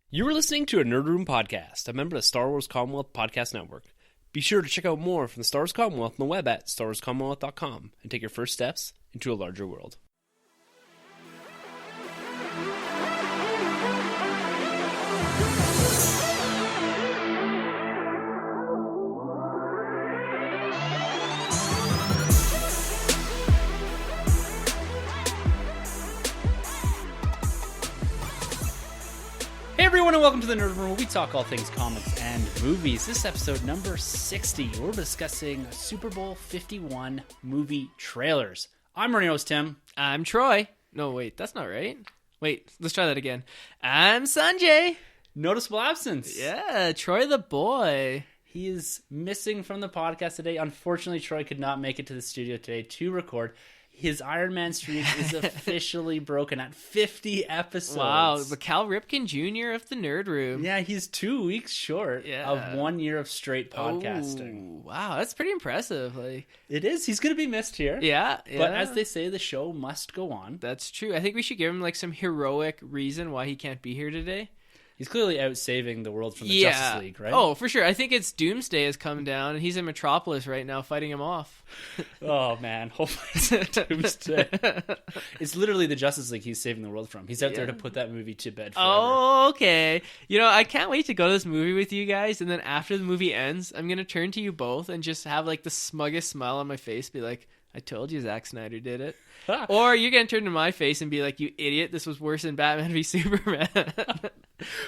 You were listening to a Nerd Room podcast, a member of the Star Wars Commonwealth Podcast Network. Be sure to check out more from the Star Wars Commonwealth on the web at starwarscommonwealth.com and take your first steps into a larger world. Hey everyone, and welcome to the Nerd Room, where we talk all things comics and movies. This is episode number 60. We're discussing Super Bowl 51 movie trailers. I'm your host, Tim. I'm Troy. No, wait, that's not right. Wait, let's try that again. I'm Sunjay. Noticeable absence. Yeah, Troy the boy. He is missing from the podcast today. Unfortunately, Troy could not make it to the studio today to record. His Iron Man streak is officially broken at 50 episodes. Wow, the Cal Ripken Jr. of the Nerd Room. Yeah, he's 2 weeks short of 1 year of straight podcasting. Oh, wow, that's pretty impressive. It is. He's going to be missed here. Yeah. But as they say, the show must go on. That's true. I think we should give him some heroic reason why he can't be here today. He's clearly out saving the world from the Justice League, right? Oh, for sure. I think it's Doomsday has come down, and he's in Metropolis right now fighting him off. Oh, man. Hopefully it's Doomsday. It's literally the Justice League he's saving the world from. He's out there to put that movie to bed forever. Oh, okay. I can't wait to go to this movie with you guys, and then after the movie ends, I'm going to turn to you both and just have the smuggest smile on my face, be like, I told you Zack Snyder did it. Or you're going to turn to my face and be like, you idiot, this was worse than Batman v Superman.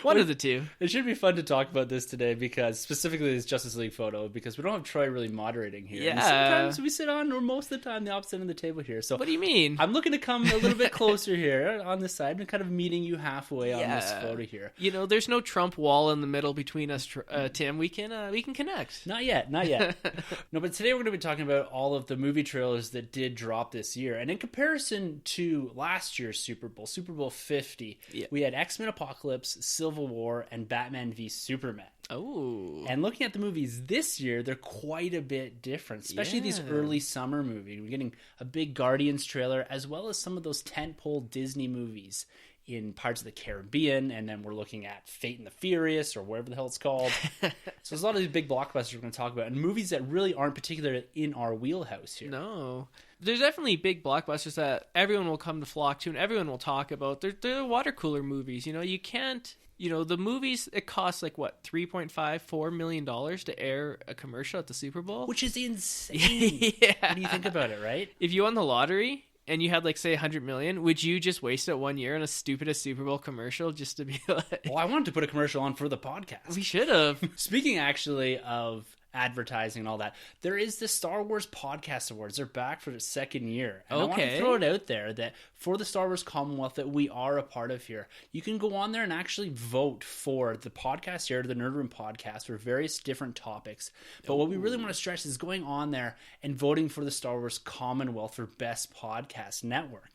One of the two. It should be fun to talk about this today, because specifically this Justice League photo, because we don't have Troy really moderating here. Yeah. And sometimes we sit on, or most of the time, the opposite end of the table here. So what do you mean? I'm looking to come a little bit closer here on this side and kind of meeting you halfway on this photo here. There's no Trump wall in the middle between us, Tim. We can connect. Not yet. No, but today we're going to be talking about all of the movie trailers that did drop this year. And in comparison to last year's Super Bowl 50, we had X-Men Apocalypse, Civil War, and Batman v Superman. Oh. And looking at the movies this year, they're quite a bit different, especially these early summer movies. We're getting a big Guardians trailer, as well as some of those tentpole Disney movies in parts of the Caribbean, and then we're looking at Fate and the Furious, or whatever the hell it's called. So there's a lot of these big blockbusters we're going to talk about, and movies that really aren't particularly in our wheelhouse here. No. There's definitely big blockbusters that everyone will come to flock to, and everyone will talk about. They're water cooler movies. You can't... the movies, it costs $3.4 million to air a commercial at the Super Bowl? Which is insane. Yeah. When you think about it, right? If you won the lottery and you had say $100 million, would you just waste it 1 year on a stupidest Super Bowl commercial just to be like... Well, I wanted to put a commercial on for the podcast. We should have. Speaking actually of advertising and all that, there is the Star Wars Podcast Awards. They're back for the second year. And I want to throw it out there that for the Star Wars Commonwealth that we are a part of here, you can go on there and actually vote for the podcast here, the Nerd Room podcast, for various different topics. But what we really want to stress is going on there and voting for the Star Wars Commonwealth for Best Podcast Network.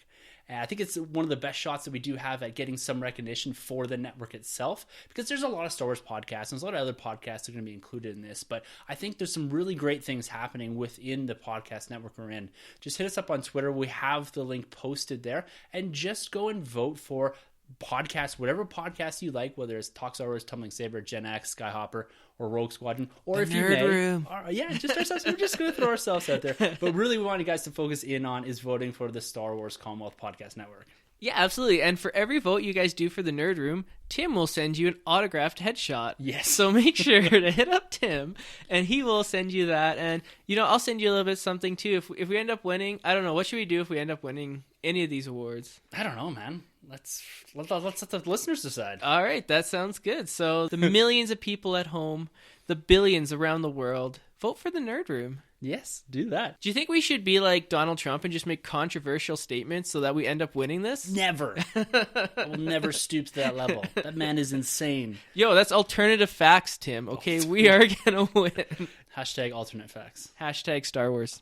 And I think it's one of the best shots that we do have at getting some recognition for the network itself, because there's a lot of Star Wars podcasts and there's a lot of other podcasts that are going to be included in this. But I think there's some really great things happening within the podcast network we're in. Just hit us up on Twitter. We have the link posted there, and just go and vote for podcast, whatever podcast you like, whether it's Talk Star Wars, Tumbling Saber, Gen X, Skyhopper, or Rogue Squadron, or the if you Nerd may, Room. Just ourselves. We're just going to throw ourselves out there. But really, we want you guys to focus in on is voting for the Star Wars Commonwealth Podcast Network. Yeah, absolutely. And for every vote you guys do for the Nerd Room, Tim will send you an autographed headshot. Yes. So make sure to hit up Tim, and he will send you that. And, I'll send you a little bit something, too. If we end up winning, I don't know, what should we do if we end up winning any of these awards? I don't know, man. Let's let the listeners decide. All right, that sounds good. So the millions of people at home, the billions around the world, vote for the Nerd Room. Yes, do that. Do you think we should be like Donald Trump and just make controversial statements so that we end up winning this? Never. I will never stoop to that level. That man is insane. Yo, that's alternative facts, Tim. Okay, we are going to win. Hashtag alternate facts. Hashtag Star Wars.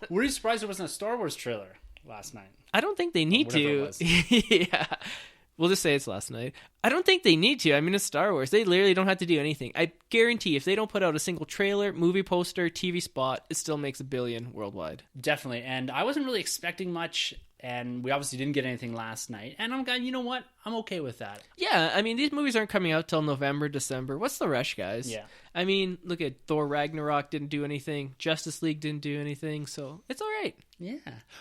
Were you surprised there wasn't a Star Wars trailer last night? I don't think they need to. Yeah. We'll just say it's last night. I don't think they need to. I mean, it's Star Wars. They literally don't have to do anything. I guarantee if they don't put out a single trailer, movie poster, TV spot, it still makes $1 billion worldwide. Definitely. And I wasn't really expecting much, and we obviously didn't get anything last night. And I'm going, you know what? I'm okay with that. Yeah, I mean, these movies aren't coming out till November, December. What's the rush, guys? Yeah. I mean, look at Thor Ragnarok didn't do anything. Justice League didn't do anything, so it's all right. Yeah.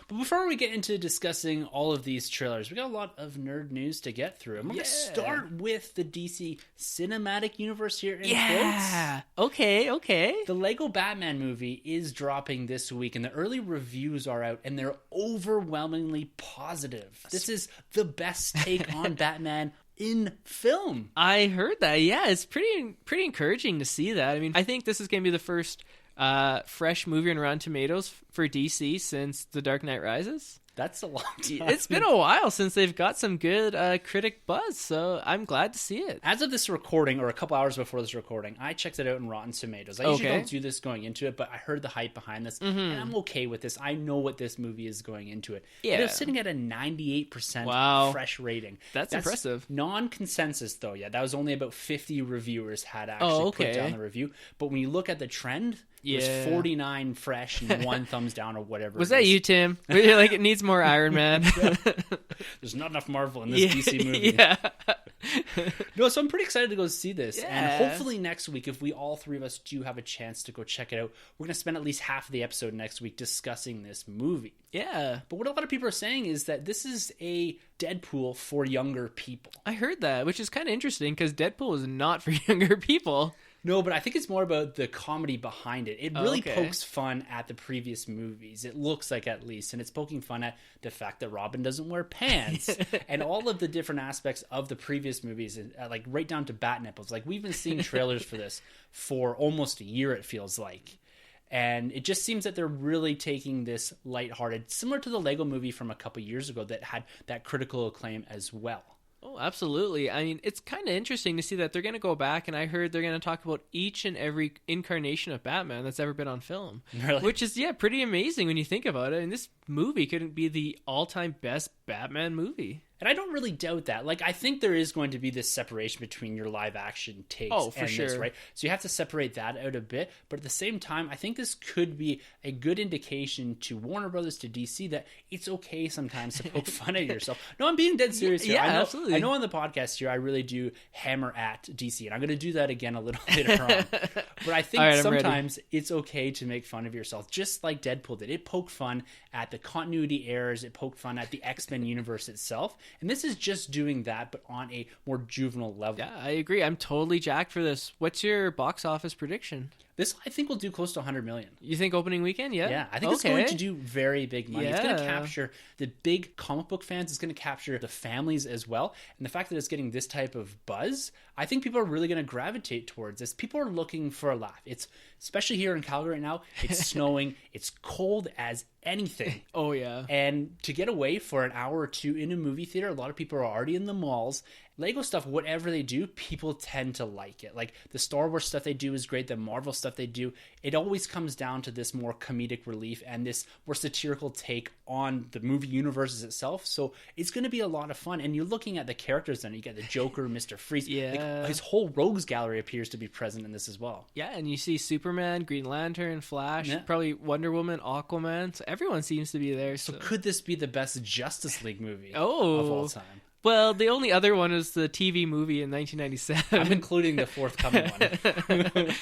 But before we get into discussing all of these trailers, we got a lot of nerd news to get through. And we're going to start with the DC Cinematic Universe here in quotes. Okay. The Lego Batman movie is dropping this week, and the early reviews are out, and they're overwhelmingly positive. This is the best take on Batman in film. I heard that. Yeah, it's pretty encouraging to see that. I mean, I think this is going to be the first fresh movie on Rotten Tomatoes for DC since The Dark Knight Rises. That's a long time. It's been a while since they've got some good critic buzz, so I'm glad to see it. As of this recording, or a couple hours before this recording, I checked it out in Rotten Tomatoes. I usually don't do this going into it, but I heard the hype behind this, and I'm okay with this. I know what this movie is going into it. Yeah. It was sitting at a 98% fresh rating. That's impressive. Non-consensus, though, yeah. That was only about 50 reviewers had actually put down the review. But when you look at the trend, it was 49 fresh and 1 thumbs down or whatever. Was that you, Tim? You're like, it needs more Iron Man. There's not enough Marvel in this DC movie. Yeah. No, so I'm pretty excited to go see this. Yeah. And hopefully next week, if we all three of us do have a chance to go check it out, we're going to spend at least half of the episode next week discussing this movie. Yeah. But what a lot of people are saying is that this is a Deadpool for younger people. I heard that, which is kind of interesting because Deadpool is not for younger people. No, but I think it's more about the comedy behind it. It really pokes fun at the previous movies. It looks like, at least. And it's poking fun at the fact that Robin doesn't wear pants. And all of the different aspects of the previous movies, like right down to bat nipples. Like, we've been seeing trailers for this for almost a year, it feels like. And it just seems that they're really taking this lighthearted, similar to the Lego movie from a couple years ago that had that critical acclaim as well. Oh, absolutely. I mean, it's kind of interesting to see that they're going to go back, and I heard they're going to talk about each and every incarnation of Batman that's ever been on film. Really? Which is, pretty amazing when you think about it. And this movie couldn't be the all-time best Batman movie. And I don't really doubt that. Like, I think there is going to be this separation between your live action takes and this, right? So you have to separate that out a bit. But at the same time, I think this could be a good indication to Warner Brothers, to DC, that it's okay sometimes to poke fun at yourself. No, I'm being dead serious here. Absolutely. I know on the podcast here, I really do hammer at DC. And I'm going to do that again a little later on. But I think sometimes it's okay to make fun of yourself, just like Deadpool did. It poked fun at the continuity errors. It poked fun at the X-Men universe itself. And this is just doing that, but on a more juvenile level. Yeah, I agree. I'm totally jacked for this. What's your box office prediction? This, I think, will do close to 100 million. You think opening weekend? Yeah. Yeah, I think it's going to do very big money. It's going to capture the big comic book fans. It's going to capture the families as well. And the fact that it's getting this type of buzz, I think people are really going to gravitate towards this. People are looking for a laugh. It's, especially here in Calgary right now, it's snowing. It's cold as anything. Oh, yeah. And to get away for an hour or two in a movie theater, a lot of people are already in the malls. Lego stuff, whatever they do, people tend to like it. Like, the Star Wars stuff they do is great. The Marvel stuff they do, it always comes down to this more comedic relief and this more satirical take on the movie universes itself. So it's going to be a lot of fun. And you're looking at the characters then. You get the Joker, Mr. Freeze. Yeah. Like, his whole rogues gallery appears to be present in this as well. Yeah, and you see Superman, Green Lantern, Flash, probably Wonder Woman, Aquaman. So everyone seems to be there. So could this be the best Justice League movie of all time? Well, the only other one is the TV movie in 1997. I'm including the forthcoming one.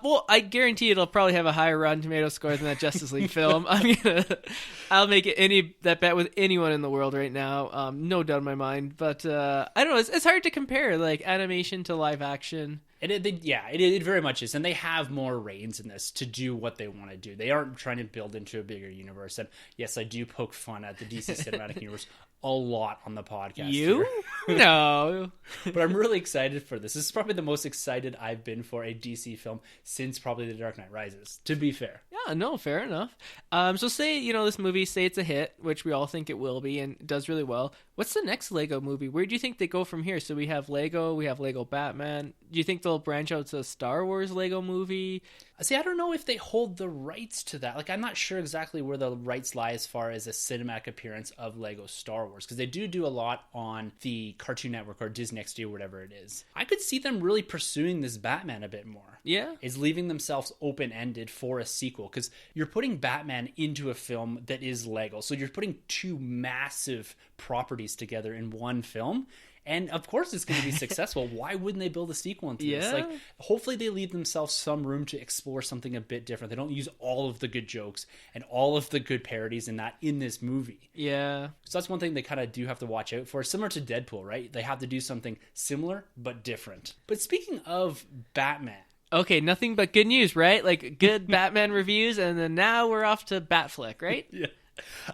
Well, I guarantee it'll probably have a higher Rotten Tomato score than that Justice League film. I'll make it that bet with anyone in the world right now. No doubt in my mind. But I don't know. It's hard to compare like animation to live action. It very much is. And they have more reins in this to do what they want to do. They aren't trying to build into a bigger universe. And yes, I do poke fun at the DC Cinematic Universe a lot on the podcast. You? No. But I'm really excited for this. This is probably the most excited I've been for a DC film since probably The Dark Knight Rises, to be fair. Yeah, no, fair enough. So say, this movie, say it's a hit, which we all think it will be and does really well. What's the next Lego movie? Where do you think they go from here? So we have Lego Batman. Do you think they'll branch out to a Star Wars Lego movie? See, I don't know if they hold the rights to that. Like, I'm not sure exactly where the rights lie as far as a cinematic appearance of Lego Star Wars, because they do a lot on the Cartoon Network or Disney XD or whatever it is. I could see them really pursuing this Batman a bit more. Yeah. Is leaving themselves open-ended for a sequel, because you're putting Batman into a film that is Lego. So you're putting two massive properties together in one film. And of course it's going to be successful. Why wouldn't they build a sequel into this? Like, hopefully they leave themselves some room to explore something a bit different. They don't use all of the good jokes and all of the good parodies in this movie. Yeah. So that's one thing they kind of do have to watch out for. Similar to Deadpool, right? They have to do something similar but different. But speaking of Batman. Okay, nothing but good news, right? Like good Batman reviews, and then now we're off to Batfleck, right? Yeah.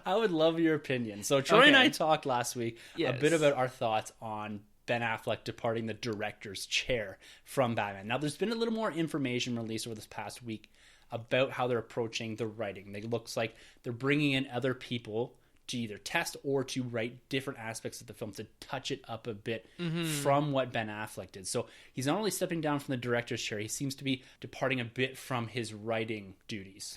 I would love your opinion. So Troy and I talked last week a bit about our thoughts on Ben Affleck departing the director's chair from Batman. Now, there's been a little more information released over this past week about how they're approaching the writing. It looks like they're bringing in other people to either test or to write different aspects of the film to touch it up a bit from what Ben Affleck did. So he's not only stepping down from the director's chair, he seems to be departing a bit from his writing duties.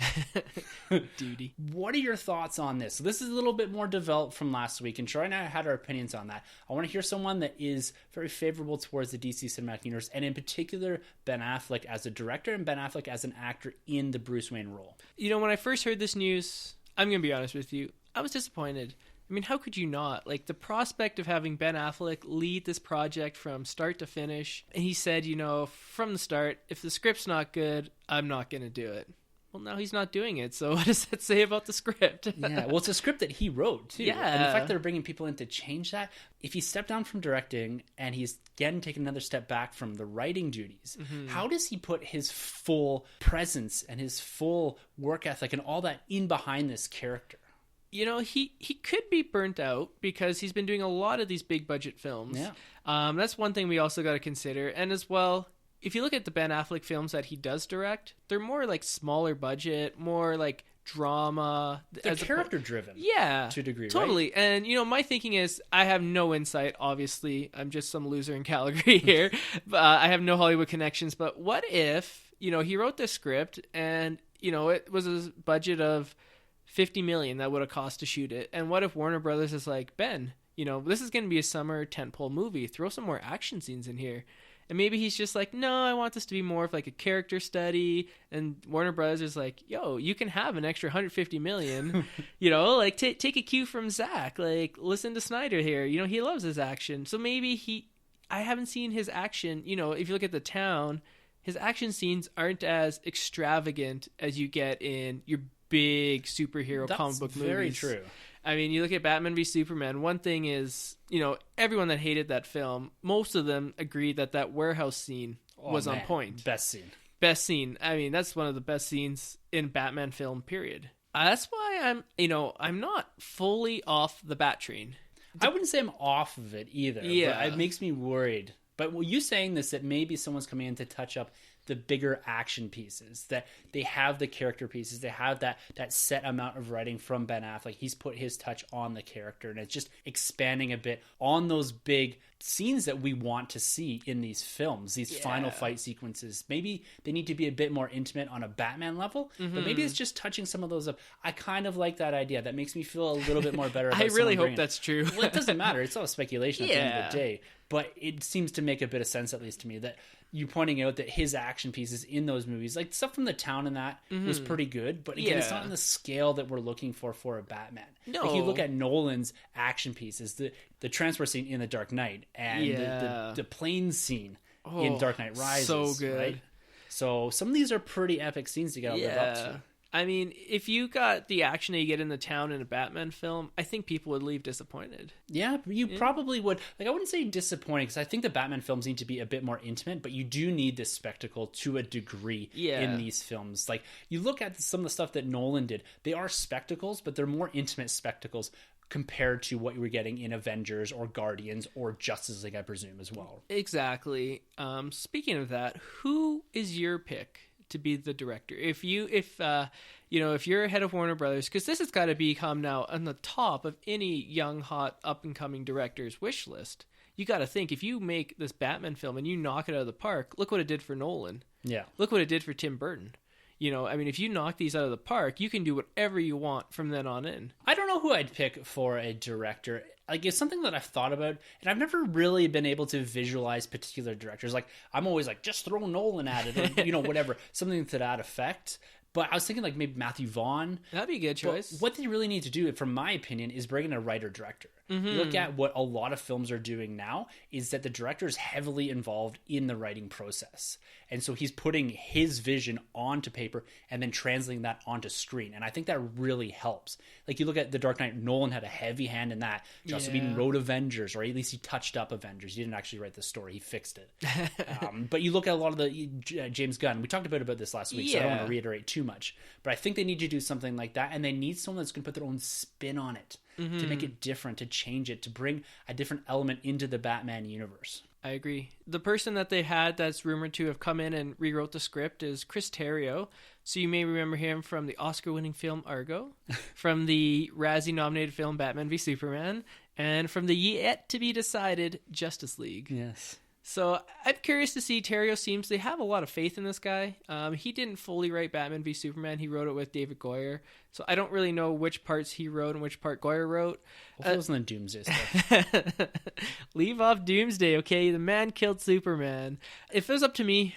What are your thoughts on this? So this is a little bit more developed from last week, and Troy and I had our opinions on that. I want to hear someone that is very favorable towards the DC Cinematic Universe, and in particular Ben Affleck as a director and Ben Affleck as an actor in the Bruce Wayne role. You know, when I first heard this news, I'm going to be honest with you, I was disappointed. I mean, how could you not? Like, the prospect of having Ben Affleck lead this project from start to finish. And he said, you know, from the start, if the script's not good, I'm not going to do it. Well, now he's not doing it, so what does that say about the script? Yeah, well, it's a script that he wrote, too. Yeah. And the fact that they're bringing people in to change that, if he stepped down from directing and he's, again, taken another step back from the writing duties, how does he put his full presence and his full work ethic and all that in behind this character? You know, he could be burnt out because he's been doing a lot of these big budget films. Yeah. That's one thing we also got to consider. And as well, if you look at the Ben Affleck films that he does direct, they're more like smaller budget, more like drama. They're character driven. Yeah. To a degree, totally. Right? And, you know, my thinking is I have no insight, obviously. I'm just some loser in Calgary here. I have no Hollywood connections. But what if, you know, he wrote this script and, you know, it was a budget of $50 million that would have cost to shoot it. And what if Warner Brothers is like, Ben, you know, this is going to be a summer tentpole movie. Throw some more action scenes in here. And maybe he's just like, no, I want this to be more of like a character study. And Warner Brothers is like, yo, you can have an extra $150 million. You know, like take a cue from Zach. Like, listen to Snyder here. You know, he loves his action. So maybe I haven't seen his action. You know, if you look at The Town, his action scenes aren't as extravagant as you get in your big superhero comic book movies. Very true. I mean, you look at Batman v Superman, one thing is, you know, everyone that hated that film, most of them agreed that warehouse scene was on point. Best scene. I mean, that's one of the best scenes in Batman film, period. That's why I'm not fully off the Bat train. I wouldn't say I'm off of it either. Yeah. But it makes me worried. But you saying this, that maybe someone's coming in to touch up the bigger action pieces, that they have the character pieces, they have that set amount of writing from Ben Affleck. He's put his touch on the character, and it's just expanding a bit on those big scenes that we want to see in these films, these final fight sequences. Maybe they need to be a bit more intimate on a Batman level, but maybe it's just touching some of those up. I kind of like that idea. That makes me feel a little bit more better about I really hope that's true. Well, it doesn't matter. It's all speculation at the end of the day. But it seems to make a bit of sense, at least to me, that you pointing out that his action pieces in those movies, like stuff from The Town and that, was pretty good. But again, it's not on the scale that we're looking for a Batman. No. Like you look at Nolan's action pieces, the transport scene in The Dark Knight and the plane scene in Dark Knight Rises. So good. Right? So some of these are pretty epic scenes to get live up to. I mean, if you got the action that you get in The Town in a Batman film, I think people would leave disappointed. Yeah, you probably would. Like, I wouldn't say disappointed, because I think the Batman films need to be a bit more intimate, but you do need this spectacle to a degree in these films. Like, you look at some of the stuff that Nolan did, they are spectacles, but they're more intimate spectacles compared to what you were getting in Avengers or Guardians or Justice League, I presume, as well. Exactly. Speaking of that, who is your pick to be the director? If you're head of Warner Brothers, because this has got to become now on the top of any young, hot, up-and-coming director's wish list. You got to think, if you make this Batman film and you knock it out of the park, look what it did for Nolan. Yeah. Look what it did for Tim Burton. You know, I mean, if you knock these out of the park, you can do whatever you want from then on in. I don't know who I'd pick for a director. like, it's something that I've thought about, and I've never really been able to visualize particular directors. Like, I'm always like, just throw Nolan at it, or, whatever, something to that effect. But I was thinking like maybe Matthew Vaughn. That'd be a good choice. But what they really need to do, from my opinion, is bring in a writer-director. Mm-hmm. You look at what a lot of films are doing now is that the director is heavily involved in the writing process. And so he's putting his vision onto paper and then translating that onto screen. And I think that really helps. Like, you look at The Dark Knight, Nolan had a heavy hand in that. Joss Whedon wrote Avengers, or at least he touched up Avengers. He didn't actually write the story. He fixed it. But you look at a lot of the James Gunn. We talked about this last week, so I don't want to reiterate too much. But I think they need to do something like that, and they need someone that's going to put their own spin on it, to make it different, to change it, to bring a different element into the Batman universe. I agree. The person that they had that's rumored to have come in and rewrote the script is Chris Terrio. So you may remember him from the Oscar-winning film Argo, from the Razzie-nominated film Batman v Superman, and from the yet-to-be-decided Justice League. Yes. So I'm curious to see. Terrio seems they have a lot of faith in this guy. He didn't fully write Batman v Superman. He wrote it with David Goyer. So I don't really know which parts he wrote and which part Goyer wrote. Hopefully it wasn't the Doomsday stuff. Leave off Doomsday, okay? The man killed Superman. If it was up to me,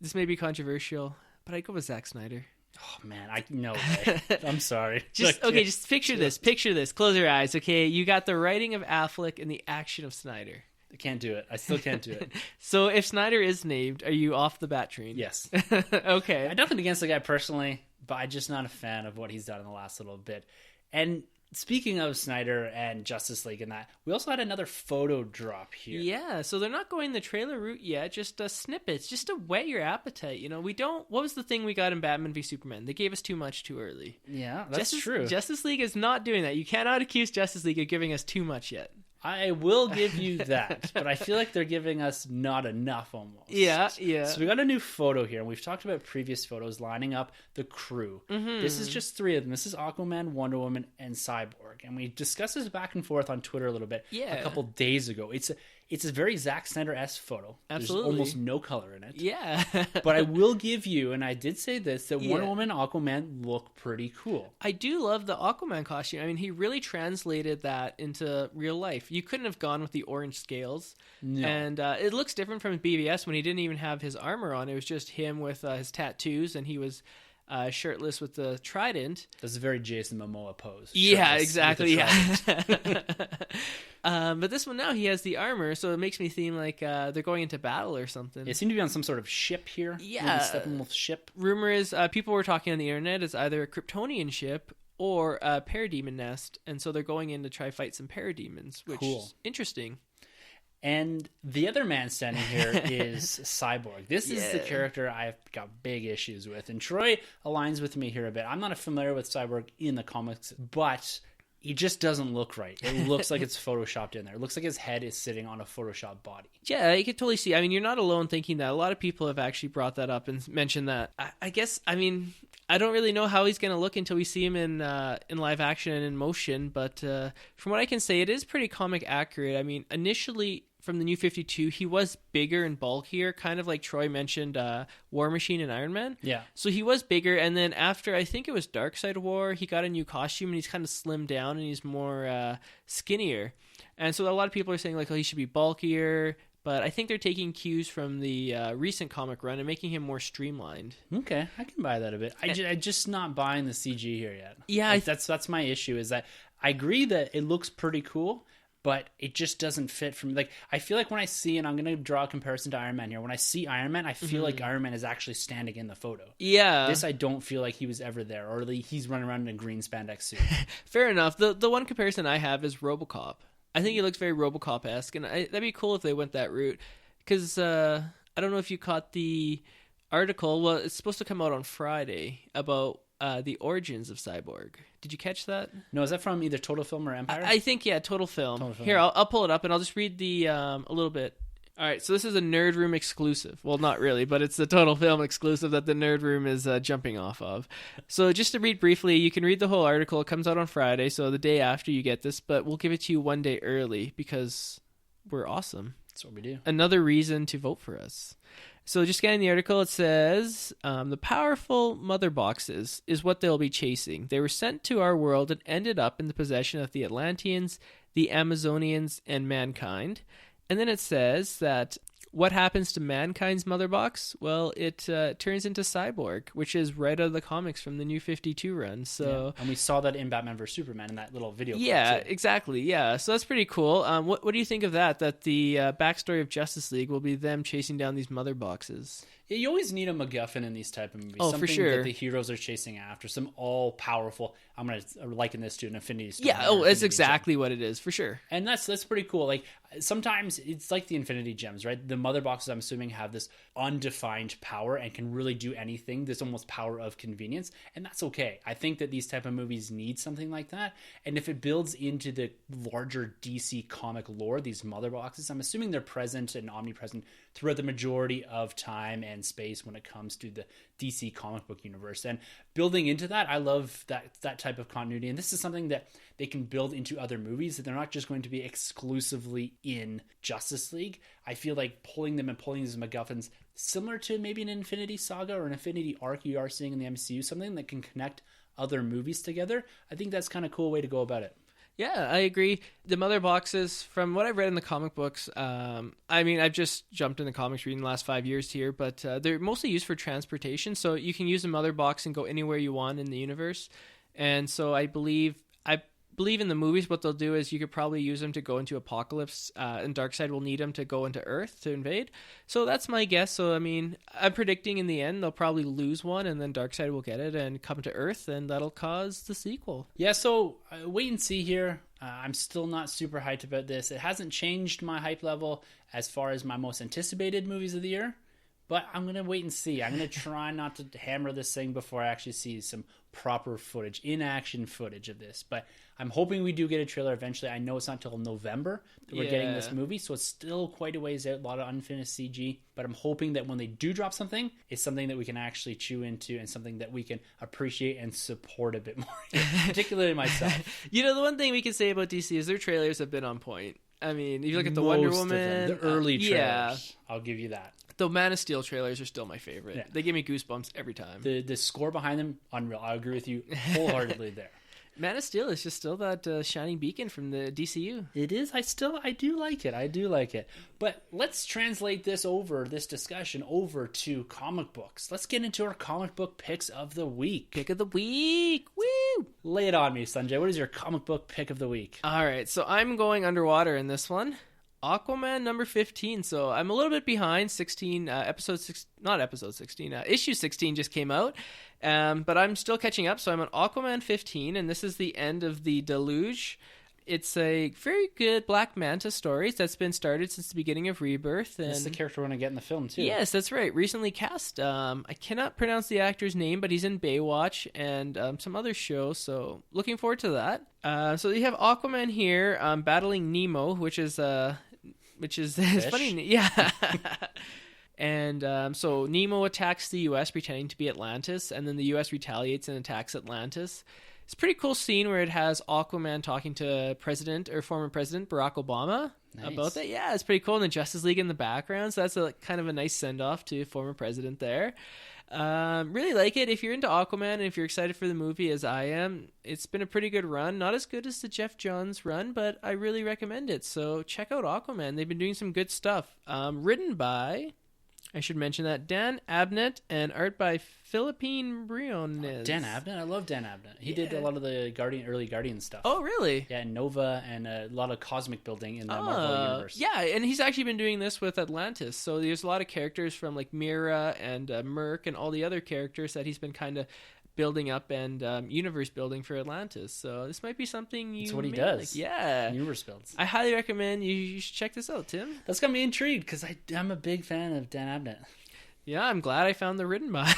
this may be controversial, but I'd go with Zack Snyder. Oh man, no way. I'm sorry. Just picture this. Picture this. Close your eyes, okay? You got the writing of Affleck and the action of Snyder. I can't do it. I still can't do it. So if Snyder is named, are you off the bat train? Yes. Okay. I have nothing against the guy personally, but I'm just not a fan of what he's done in the last little bit. And speaking of Snyder and Justice League and that, we also had another photo drop here. Yeah, so they're not going the trailer route yet, just snippets, just to whet your appetite. What was the thing we got in Batman v Superman? They gave us too much too early. Yeah, that's true. Justice League is not doing that. You cannot accuse Justice League of giving us too much yet. I will give you that, but I feel like they're giving us not enough almost. Yeah. So we got a new photo here, and we've talked about previous photos lining up the crew. Mm-hmm. This is just three of them. This is Aquaman, Wonder Woman, and Cyborg. And we discussed this back and forth on Twitter a little bit a couple days ago. It's a very Zack Snyder-esque photo. Absolutely. There's almost no color in it. Yeah. But I will give you, and I did say this, that Wonder Woman and Aquaman look pretty cool. I do love the Aquaman costume. I mean, he really translated that into real life. You couldn't have gone with the orange scales. No. And it looks different from BVS when he didn't even have his armor on. It was just him with his tattoos, and he was shirtless with the trident. That's a very Jason Momoa pose. Yeah, exactly. Yeah. But this one now, he has the armor, so it makes me seem like they're going into battle or something. It seemed to be on some sort of ship here. Yeah. Steppenwolf's ship. Rumor is people were talking on the internet it's either a Kryptonian ship or a parademon nest, and so they're going in to try fight some parademons, which is interesting. And the other man standing here is Cyborg. This is the character I've got big issues with. And Troy aligns with me here a bit. I'm not familiar with Cyborg in the comics, but he just doesn't look right. It looks like it's photoshopped in there. It looks like his head is sitting on a photoshopped body. Yeah, you could totally see. I mean, you're not alone thinking that. A lot of people have actually brought that up and mentioned that. I guess, I mean, I don't really know how he's going to look until we see him in live action and in motion. But from what I can say, it is pretty comic accurate. I mean, initially from the New 52, he was bigger and bulkier, kind of like Troy mentioned War Machine and Iron Man. Yeah. So he was bigger, and then after, I think it was Dark Side War, he got a new costume, and he's kind of slimmed down, and he's more skinnier. And so a lot of people are saying, like, oh, he should be bulkier, but I think they're taking cues from the recent comic run and making him more streamlined. Okay, I can buy that a bit. I'm just not buying the CG here yet. Yeah. Like, that's my issue, is that I agree that it looks pretty cool, but it just doesn't fit for me. Like, I feel like when I see, and I'm going to draw a comparison to Iron Man here, when I see Iron Man, I feel like Iron Man is actually standing in the photo. Yeah. This, I don't feel like he was ever there, or he's running around in a green spandex suit. Fair enough. The one comparison I have is RoboCop. I think he looks very RoboCop-esque, and that'd be cool if they went that route. Because I don't know if you caught the article. Well, it's supposed to come out on Friday about the origins of Cyborg. Did you catch that? No, is that from either Total Film or Empire? I think, yeah, Total Film. Here, I'll pull it up, and I'll just read the a little bit. All right, so this is a Nerd Room exclusive. Well, not really, but it's the Total Film exclusive that the Nerd Room is jumping off of. So just to read briefly, you can read the whole article. It comes out on Friday, so the day after you get this, but we'll give it to you one day early because we're awesome. That's what we do. Another reason to vote for us. So just getting the article, it says, the powerful mother boxes is what they'll be chasing. They were sent to our world and ended up in the possession of the Atlanteans. the Amazonians, and mankind. And then it says that what happens to mankind's mother box? Well, it turns into Cyborg, which is right out of the comics from the New 52 run. So, and we saw that in Batman vs Superman in that little video. Yeah, exactly. Yeah, so that's pretty cool. What do you think of that? That the backstory of Justice League will be them chasing down these mother boxes. Yeah, you always need a MacGuffin in these type of movies. Oh, something for sure. that the heroes are chasing after. Some all-powerful... I'm going to liken this to an Infinity Stone. Yeah, it's exactly what it is, for sure. And that's pretty cool. Like, sometimes it's like the Infinity Gems, right? The mother boxes, I'm assuming, have this undefined power and can really do anything. This almost power of convenience. And that's okay. I think that these type of movies need something like that. And if it builds into the larger DC comic lore, these mother boxes, I'm assuming they're present and omnipresent throughout the majority of time and space when it comes to the DC comic book universe. And building into that, I love that type of continuity. And this is something that they can build into other movies, that they're not just going to be exclusively in Justice League. I feel like pulling these MacGuffins, similar to maybe an Infinity Saga or an Infinity arc you are seeing in the MCU, something that can connect other movies together. I think that's kind of a cool way to go about it. Yeah, I agree. The mother boxes, from what I've read in the comic books, I mean, I've just jumped in the comics reading the last 5 years here, but they're mostly used for transportation. So you can use a mother box and go anywhere you want in the universe. And so I believe in the movies, what they'll do is you could probably use them to go into Apocalypse, and Darkseid will need them to go into Earth to invade. So that's my guess. So, I mean, I'm predicting in the end they'll probably lose one, and then Darkseid will get it and come to Earth, and that'll cause the sequel. Yeah, so wait and see here. I'm still not super hyped about this. It hasn't changed my hype level as far as my most anticipated movies of the year, but I'm going to wait and see. I'm going to try not to hammer this thing before I actually see some proper footage, in-action footage of this. But I'm hoping we do get a trailer eventually. I know it's not until November that we're getting this movie, so it's still quite a ways out, a lot of unfinished CG. But I'm hoping that when they do drop something, it's something that we can actually chew into and something that we can appreciate and support a bit more, particularly myself. You know, the one thing we can say about DC is their trailers have been on point. I mean, if you look at the Wonder Woman, the early trailers, I'll give you that. The Man of Steel trailers are still my favorite. Yeah. They give me goosebumps every time. The score behind them, unreal. I agree with you wholeheartedly there. Man of Steel is just still that shining beacon from the DCU. It is. I do like it. But let's translate this discussion over to comic books. Let's get into our comic book picks of the week. Pick of the week. Woo! Lay it on me, Sunjay. What is your comic book pick of the week? All right. So I'm going underwater in this one. Aquaman number 15. So I'm a little bit behind. Issue 16 just came out. But I'm still catching up. So I'm on Aquaman 15, and this is the end of the deluge. It's a very good Black Manta story that's been started since the beginning of Rebirth. And this is the character we're going to get in the film, too. Yes, that's right. Recently cast. I cannot pronounce the actor's name, but he's in Baywatch and some other shows, so looking forward to that. So you have Aquaman here battling Nemo, which is it's funny. Yeah. And so Nemo attacks the U.S. pretending to be Atlantis, and then the U.S. retaliates and attacks Atlantis. It's a pretty cool scene where it has Aquaman talking to former President Barack Obama about that. Yeah, it's pretty cool. And the Justice League in the background, so that's kind of a nice send-off to former president there. Really like it. If you're into Aquaman and if you're excited for the movie as I am, it's been a pretty good run. Not as good as the Jeff Johns run, but I really recommend it. So check out Aquaman. They've been doing some good stuff. Written by... I should mention that Dan Abnett and art by Philippine Briones. Dan Abnett? I love Dan Abnett. He did a lot of the early Guardian stuff. Oh, really? Yeah, Nova and a lot of cosmic building in the Marvel universe. Yeah, and he's actually been doing this with Atlantis. So there's a lot of characters from like Mira and Merc and all the other characters that he's been kind of building up and universe building for Atlantis. So this might be something you... That's what he does. Like. Yeah. Universe builds. I highly recommend you should check this out, Tim. That's got me intrigued because I'm a big fan of Dan Abnett. Yeah, I'm glad I found the written by.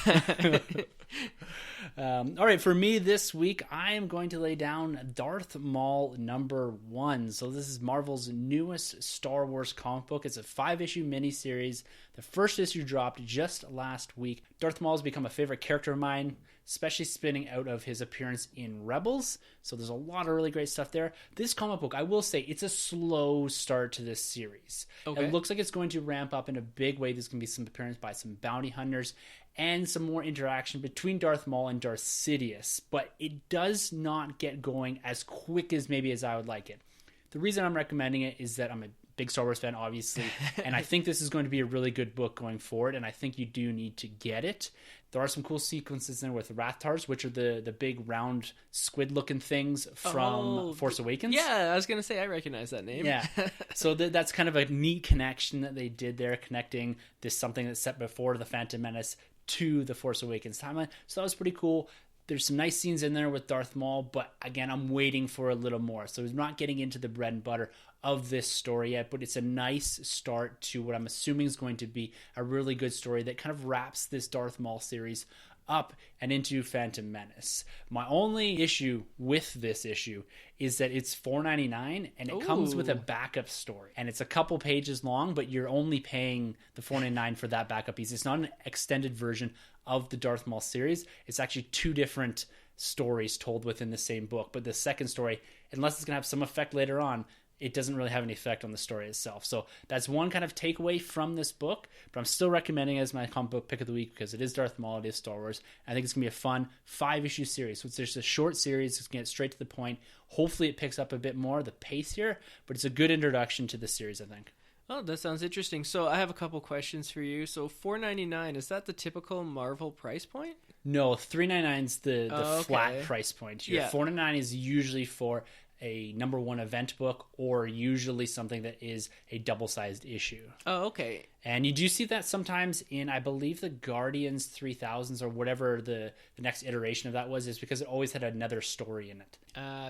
All right, for me this week, I am going to lay down Darth Maul number 1. So this is Marvel's newest Star Wars comic book. It's a 5-issue miniseries. The first issue dropped just last week. Darth Maul has become a favorite character of mine, especially spinning out of his appearance in Rebels. So there's a lot of really great stuff there. This comic book, I will say, it's a slow start to this series. Okay. It looks like it's going to ramp up in a big way. There's going to be some appearance by some bounty hunters and some more interaction between Darth Maul and Darth Sidious. But it does not get going as quick as maybe as I would like it. The reason I'm recommending it is that I'm a big Star Wars fan, obviously, and I think this is going to be a really good book going forward, and I think you do need to get it. There are some cool sequences in there with Rathars, which are the big round squid-looking things from Force Awakens. Yeah, I was going to say, I recognize that name. Yeah, so that's kind of a neat connection that they did there, connecting this something that's set before the Phantom Menace to the Force Awakens timeline. So that was pretty cool. There's some nice scenes in there with Darth Maul, but again, I'm waiting for a little more. So we're not getting into the bread and butter of this story yet, but it's a nice start to what I'm assuming is going to be a really good story that kind of wraps this Darth Maul series up and into Phantom Menace. My only issue with this issue is that it's $4.99 and it comes with a backup story, and it's a couple pages long, but you're only paying the $4.99 for that backup piece. It's not an extended version of the Darth Maul series. It's actually two different stories told within the same book, but the second story, unless it's going to have some effect later on, it doesn't really have any effect on the story itself. So that's one kind of takeaway from this book, but I'm still recommending it as my comic book pick of the week because it is Darth Maul, it is Star Wars. I think it's going to be a fun 5-issue series. So it's just a short series, it's going to get straight to the point. Hopefully it picks up a bit more the pace here, but it's a good introduction to the series, I think. Oh, that sounds interesting. So I have a couple questions for you. So $4.99, is that the typical Marvel price point? No, $3.99 is the flat price point here. Yeah. $4.99 is usually for a number one event book, or usually something that is a double-sized issue. Oh, okay. And you do see that sometimes in, I believe, the Guardians 3000s or whatever the next iteration of that was, is because it always had another story in it.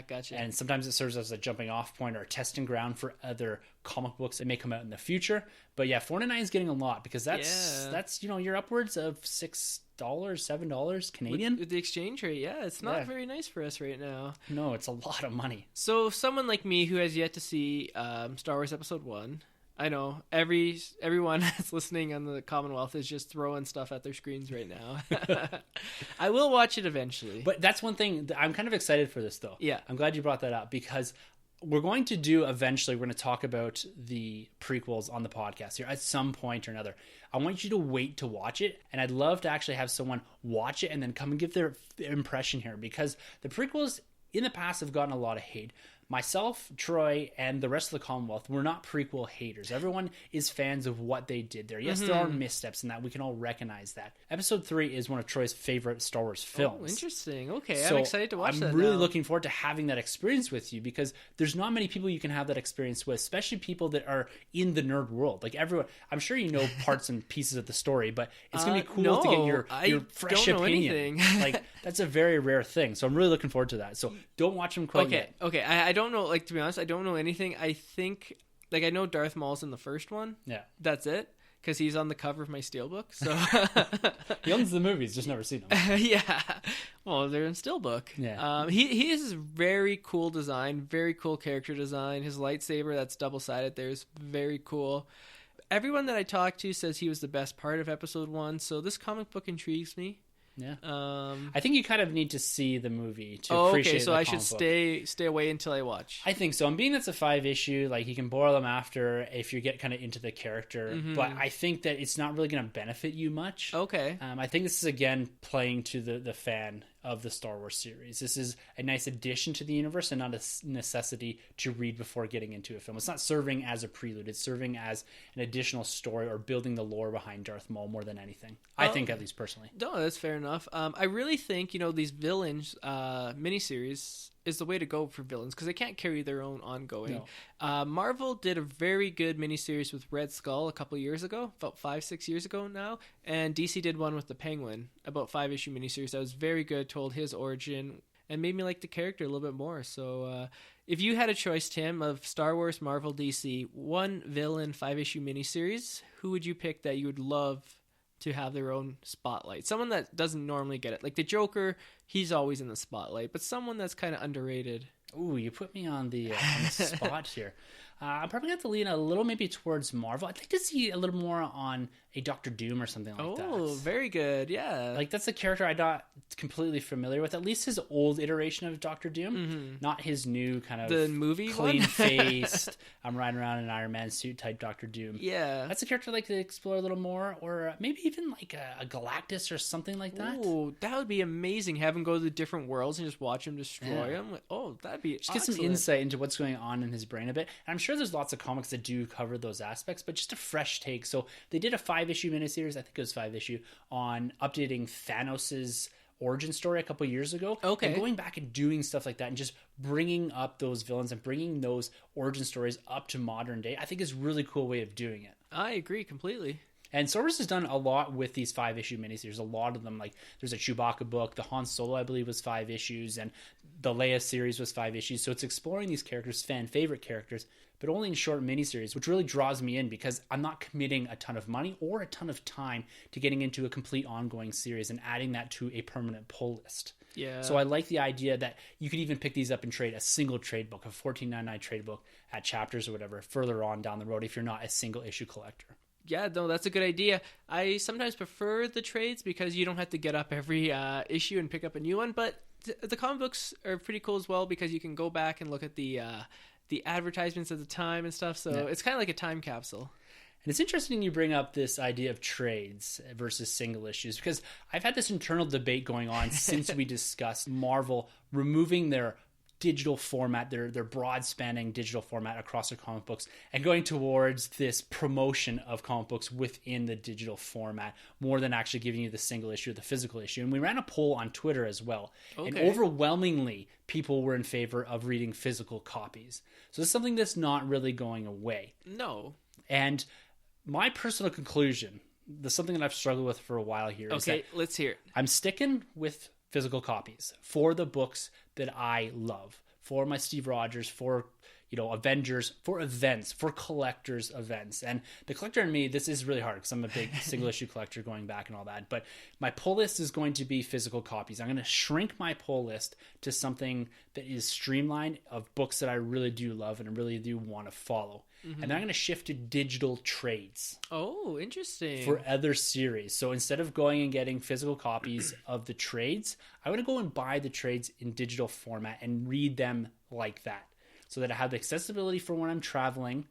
Gotcha. And sometimes it serves as a jumping off point or a testing ground for other comic books that may come out in the future. But yeah, $4.99 is getting a lot because that's you're upwards of $6, $7 Canadian. With the exchange rate, yeah, it's not very nice for us right now. No, it's a lot of money. So someone like me who has yet to see Star Wars Episode 1, I know everyone that's listening on the Commonwealth is just throwing stuff at their screens right now. I will watch it eventually. But that's one thing, I'm kind of excited for this though. Yeah. I'm glad you brought that up because we're going to do eventually, we're going to talk about the prequels on the podcast here at some point or another. I want you to wait to watch it, and I'd love to actually have someone watch it and then come and give their impression here, because the prequels in the past have gotten a lot of hate. Myself, Troy, and the rest of the Commonwealth, we're not prequel haters. Everyone is fans of what they did there. Yes, there are missteps in that. We can all recognize that. Episode 3 is one of Troy's favorite Star Wars films. Oh, interesting. Okay, so I'm excited to watch that I'm really looking forward to having that experience with you, because there's not many people you can have that experience with, especially people that are in the nerd world. Like everyone, I'm sure you know parts and pieces of the story, but it's going to be cool to get your fresh opinion. Like that's a very rare thing. So I'm really looking forward to that. So don't watch them quite yet. Okay, I don't know, like, to be honest, I don't know anything. I think, like, I know Darth Maul's in the first one. Yeah. That's it. Because he's on the cover of my steelbook. So he owns the movies, just never seen them. Yeah. Well, they're in steelbook. Yeah. He has very cool design, very cool character design. His lightsaber that's double-sided there is very cool. Everyone that I talked to says he was the best part of episode 1, so this comic book intrigues me. Yeah. I think you kind of need to see the movie to appreciate okay, so I should stay away until I watch. I think so. And being that's a 5-issue, like you can borrow them after if you get kind of into the character. But I think that it's not really going to benefit you much. Okay. I think this is, again, playing to the fan of the Star Wars series. This is a nice addition to the universe and not a necessity to read before getting into a film. It's not serving as a prelude. It's serving as an additional story or building the lore behind Darth Maul more than anything. I think, at least personally. No, that's fair enough. I really think, these villains miniseries is the way to go for villains because they can't carry their own ongoing. No. Marvel did a very good miniseries with Red Skull a couple years ago, about 5-6 years ago now, and DC did one with the Penguin, about 5-issue miniseries that was very good, told his origin and made me like the character a little bit more. So if you had a choice, Tim, of Star Wars, Marvel, DC, one villain 5-issue miniseries, who would you pick that you would love to have their own spotlight? Someone that doesn't normally get it. Like the Joker, he's always in the spotlight, but someone that's kind of underrated. Ooh, you put me on the spot here. I'm probably going to have to lean a little maybe towards Marvel. I'd like to see a little more on a Doctor Doom or something like that. Oh, very good. Yeah. Like, that's a character I'm not completely familiar with. At least his old iteration of Doctor Doom, not his new kind of the movie clean-faced, I'm riding around in an Iron Man suit type Doctor Doom. Yeah. That's a character I'd like to explore a little more, or maybe even like a Galactus or something like that. Oh, that would be amazing. Have him go to the different worlds and just watch him destroy them. Like, oh, that'd be just get some insight into what's going on in his brain a bit. And I'm sure there's lots of comics that do cover those aspects, but just a fresh take. So they did a 5-issue miniseries, I think it was 5-issue, on updating Thanos's origin story a couple years ago. Okay. And going back and doing stuff like that and just bringing up those villains and bringing those origin stories up to modern day, I think is a really cool way of doing it. I agree completely. And Star Wars has done a lot with these 5-issue miniseries. A lot of them, like there's a Chewbacca book, the Han Solo, I believe, was 5 issues, and the Leia series was 5 issues. So it's exploring these characters, fan favorite characters, but only in short miniseries, which really draws me in because I'm not committing a ton of money or a ton of time to getting into a complete ongoing series and adding that to a permanent pull list. Yeah. So I like the idea that you could even pick these up and trade a single trade book, a $14.99 trade book at Chapters or whatever, further on down the road if you're not a single issue collector. Yeah, no, that's a good idea. I sometimes prefer the trades because you don't have to get up every issue and pick up a new one, but the comic books are pretty cool as well because you can go back and look at the advertisements at the time and stuff, so it's kind of like a time capsule. And it's interesting you bring up this idea of trades versus single issues because I've had this internal debate going on since we discussed Marvel removing their digital format, their broad spanning digital format across their comic books and going towards this promotion of comic books within the digital format more than actually giving you the single issue or the physical issue. And we ran a poll on Twitter as well. Okay. And overwhelmingly people were in favor of reading physical copies. So it's something that's not really going away. No. And my personal conclusion, something that I've struggled with for a while here is that let's hear it. I'm sticking with physical copies for the books that I love, for my Steve Rogers, for Avengers, for events, for collectors events. And the collector in me, this is really hard because I'm a big single issue collector going back and all that, but my pull list is going to be physical copies. I'm going to shrink my pull list to something that is streamlined of books that I really do love and I really do want to follow. And then I'm going to shift to digital trades. Oh, interesting. For other series. So instead of going and getting physical copies of the trades, I'm going to go and buy the trades in digital format and read them like that. So that I have the accessibility for when I'm traveling,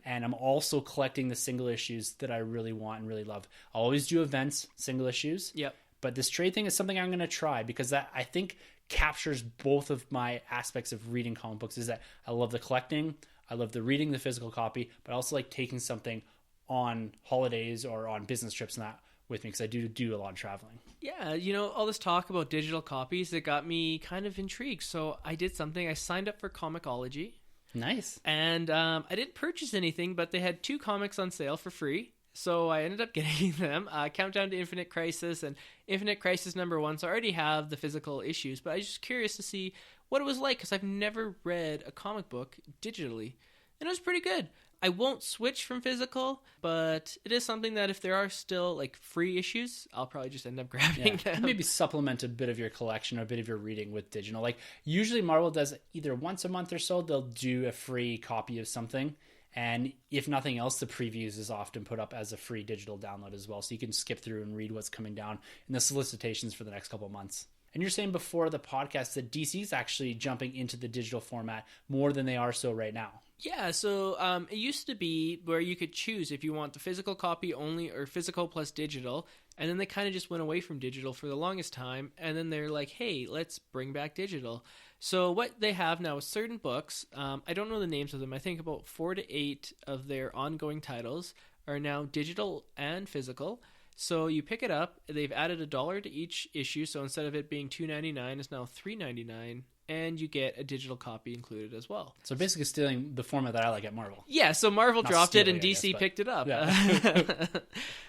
and I'm also collecting the single issues that I really want and really love. I always do events, single issues. Yep. But this trade thing is something I'm going to try because that, I think, captures both of my aspects of reading comic books. Is that I love the collecting, I love the reading the physical copy, but I also like taking something on holidays or on business trips and that with me because I do a lot of traveling. Yeah, all this talk about digital copies that got me kind of intrigued. So I did something. I signed up for Comicology. Nice. And I didn't purchase anything, but they had 2 comics on sale for free. So I ended up getting them. Countdown to Infinite Crisis and Infinite Crisis #1. So I already have the physical issues, but I was just curious to see what it was like because I've never read a comic book digitally. And it was pretty good. I won't switch from physical, but it is something that if there are still like free issues, I'll probably just end up grabbing them. Maybe supplement a bit of your collection or a bit of your reading with digital. Like usually Marvel does either once a month or so, they'll do a free copy of something. And if nothing else, the previews is often put up as a free digital download as well. So you can skip through and read what's coming down in the solicitations for the next couple of months. And you're saying before the podcast that DC is actually jumping into the digital format more than they are so right now. Yeah, so it used to be where you could choose if you want the physical copy only or physical plus digital, and then they kind of just went away from digital for the longest time, and then they're like, hey, let's bring back digital. So what they have now is certain books, I don't know the names of them, I think about 4 to 8 of their ongoing titles are now digital and physical. So you pick it up, they've added $1 to each issue, so instead of it being $2.99, it's now $3.99. And you get a digital copy included as well. So basically stealing the format that I like at Marvel. Yeah, so Marvel dropped it and DC picked it up. Yeah.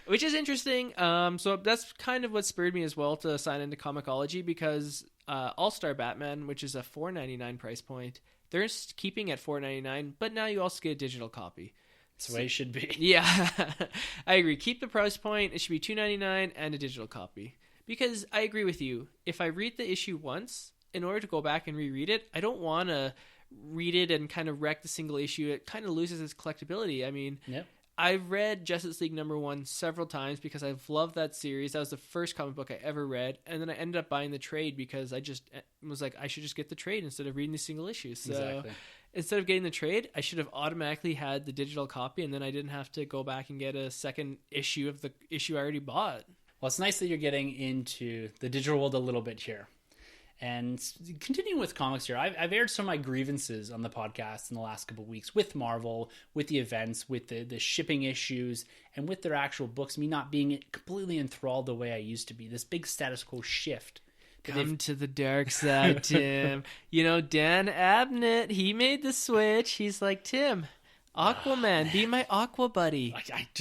Which is interesting. So that's kind of what spurred me as well to sign into Comicology because All-Star Batman, which is a $4.99 price point, they're keeping at $4.99, but now you also get a digital copy. That's the way it should be. Yeah, I agree. Keep the price point. It should be $2.99 and a digital copy. Because I agree with you. If I read the issue once, in order to go back and reread it, I don't want to read it and kind of wreck the single issue, it kind of loses its collectability. I mean, yep. I've read Justice League #1 several times because I've loved that series. That was the first comic book I ever read. And then I ended up buying the trade because I just was like, I should just get the trade instead of reading the single issues. So exactly. Instead of getting the trade, I should have automatically had the digital copy, and then I didn't have to go back and get a second issue of the issue I already bought. Well, it's nice that you're getting into the digital world a little bit here. And continuing with comics here, I've aired some of my grievances on the podcast in the last couple of weeks with Marvel, with the events, with the shipping issues, and with their actual books, me not being completely enthralled the way I used to be. This big status quo shift. Come to the dark side, Tim. You know, Dan Abnett, he made the switch. He's like, Tim, Aquaman, be my Aqua buddy.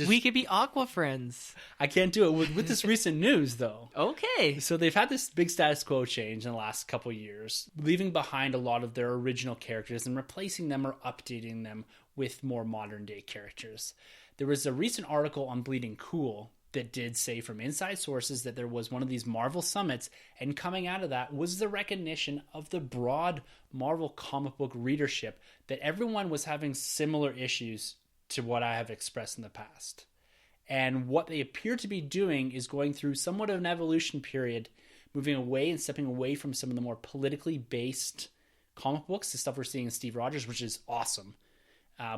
We could be Aqua friends. I can't do it with this recent news, though. Okay. So they've had this big status quo change in the last couple years, leaving behind a lot of their original characters and replacing them or updating them with more modern day characters. There was a recent article on Bleeding Cool that did say from inside sources that there was one of these Marvel summits, and coming out of that was the recognition of the broad Marvel comic book readership that everyone was having similar issues to what I have expressed in the past. And what they appear to be doing is going through somewhat of an evolution period, moving away and stepping away from some of the more politically based comic books, the stuff we're seeing in Steve Rogers, which is awesome.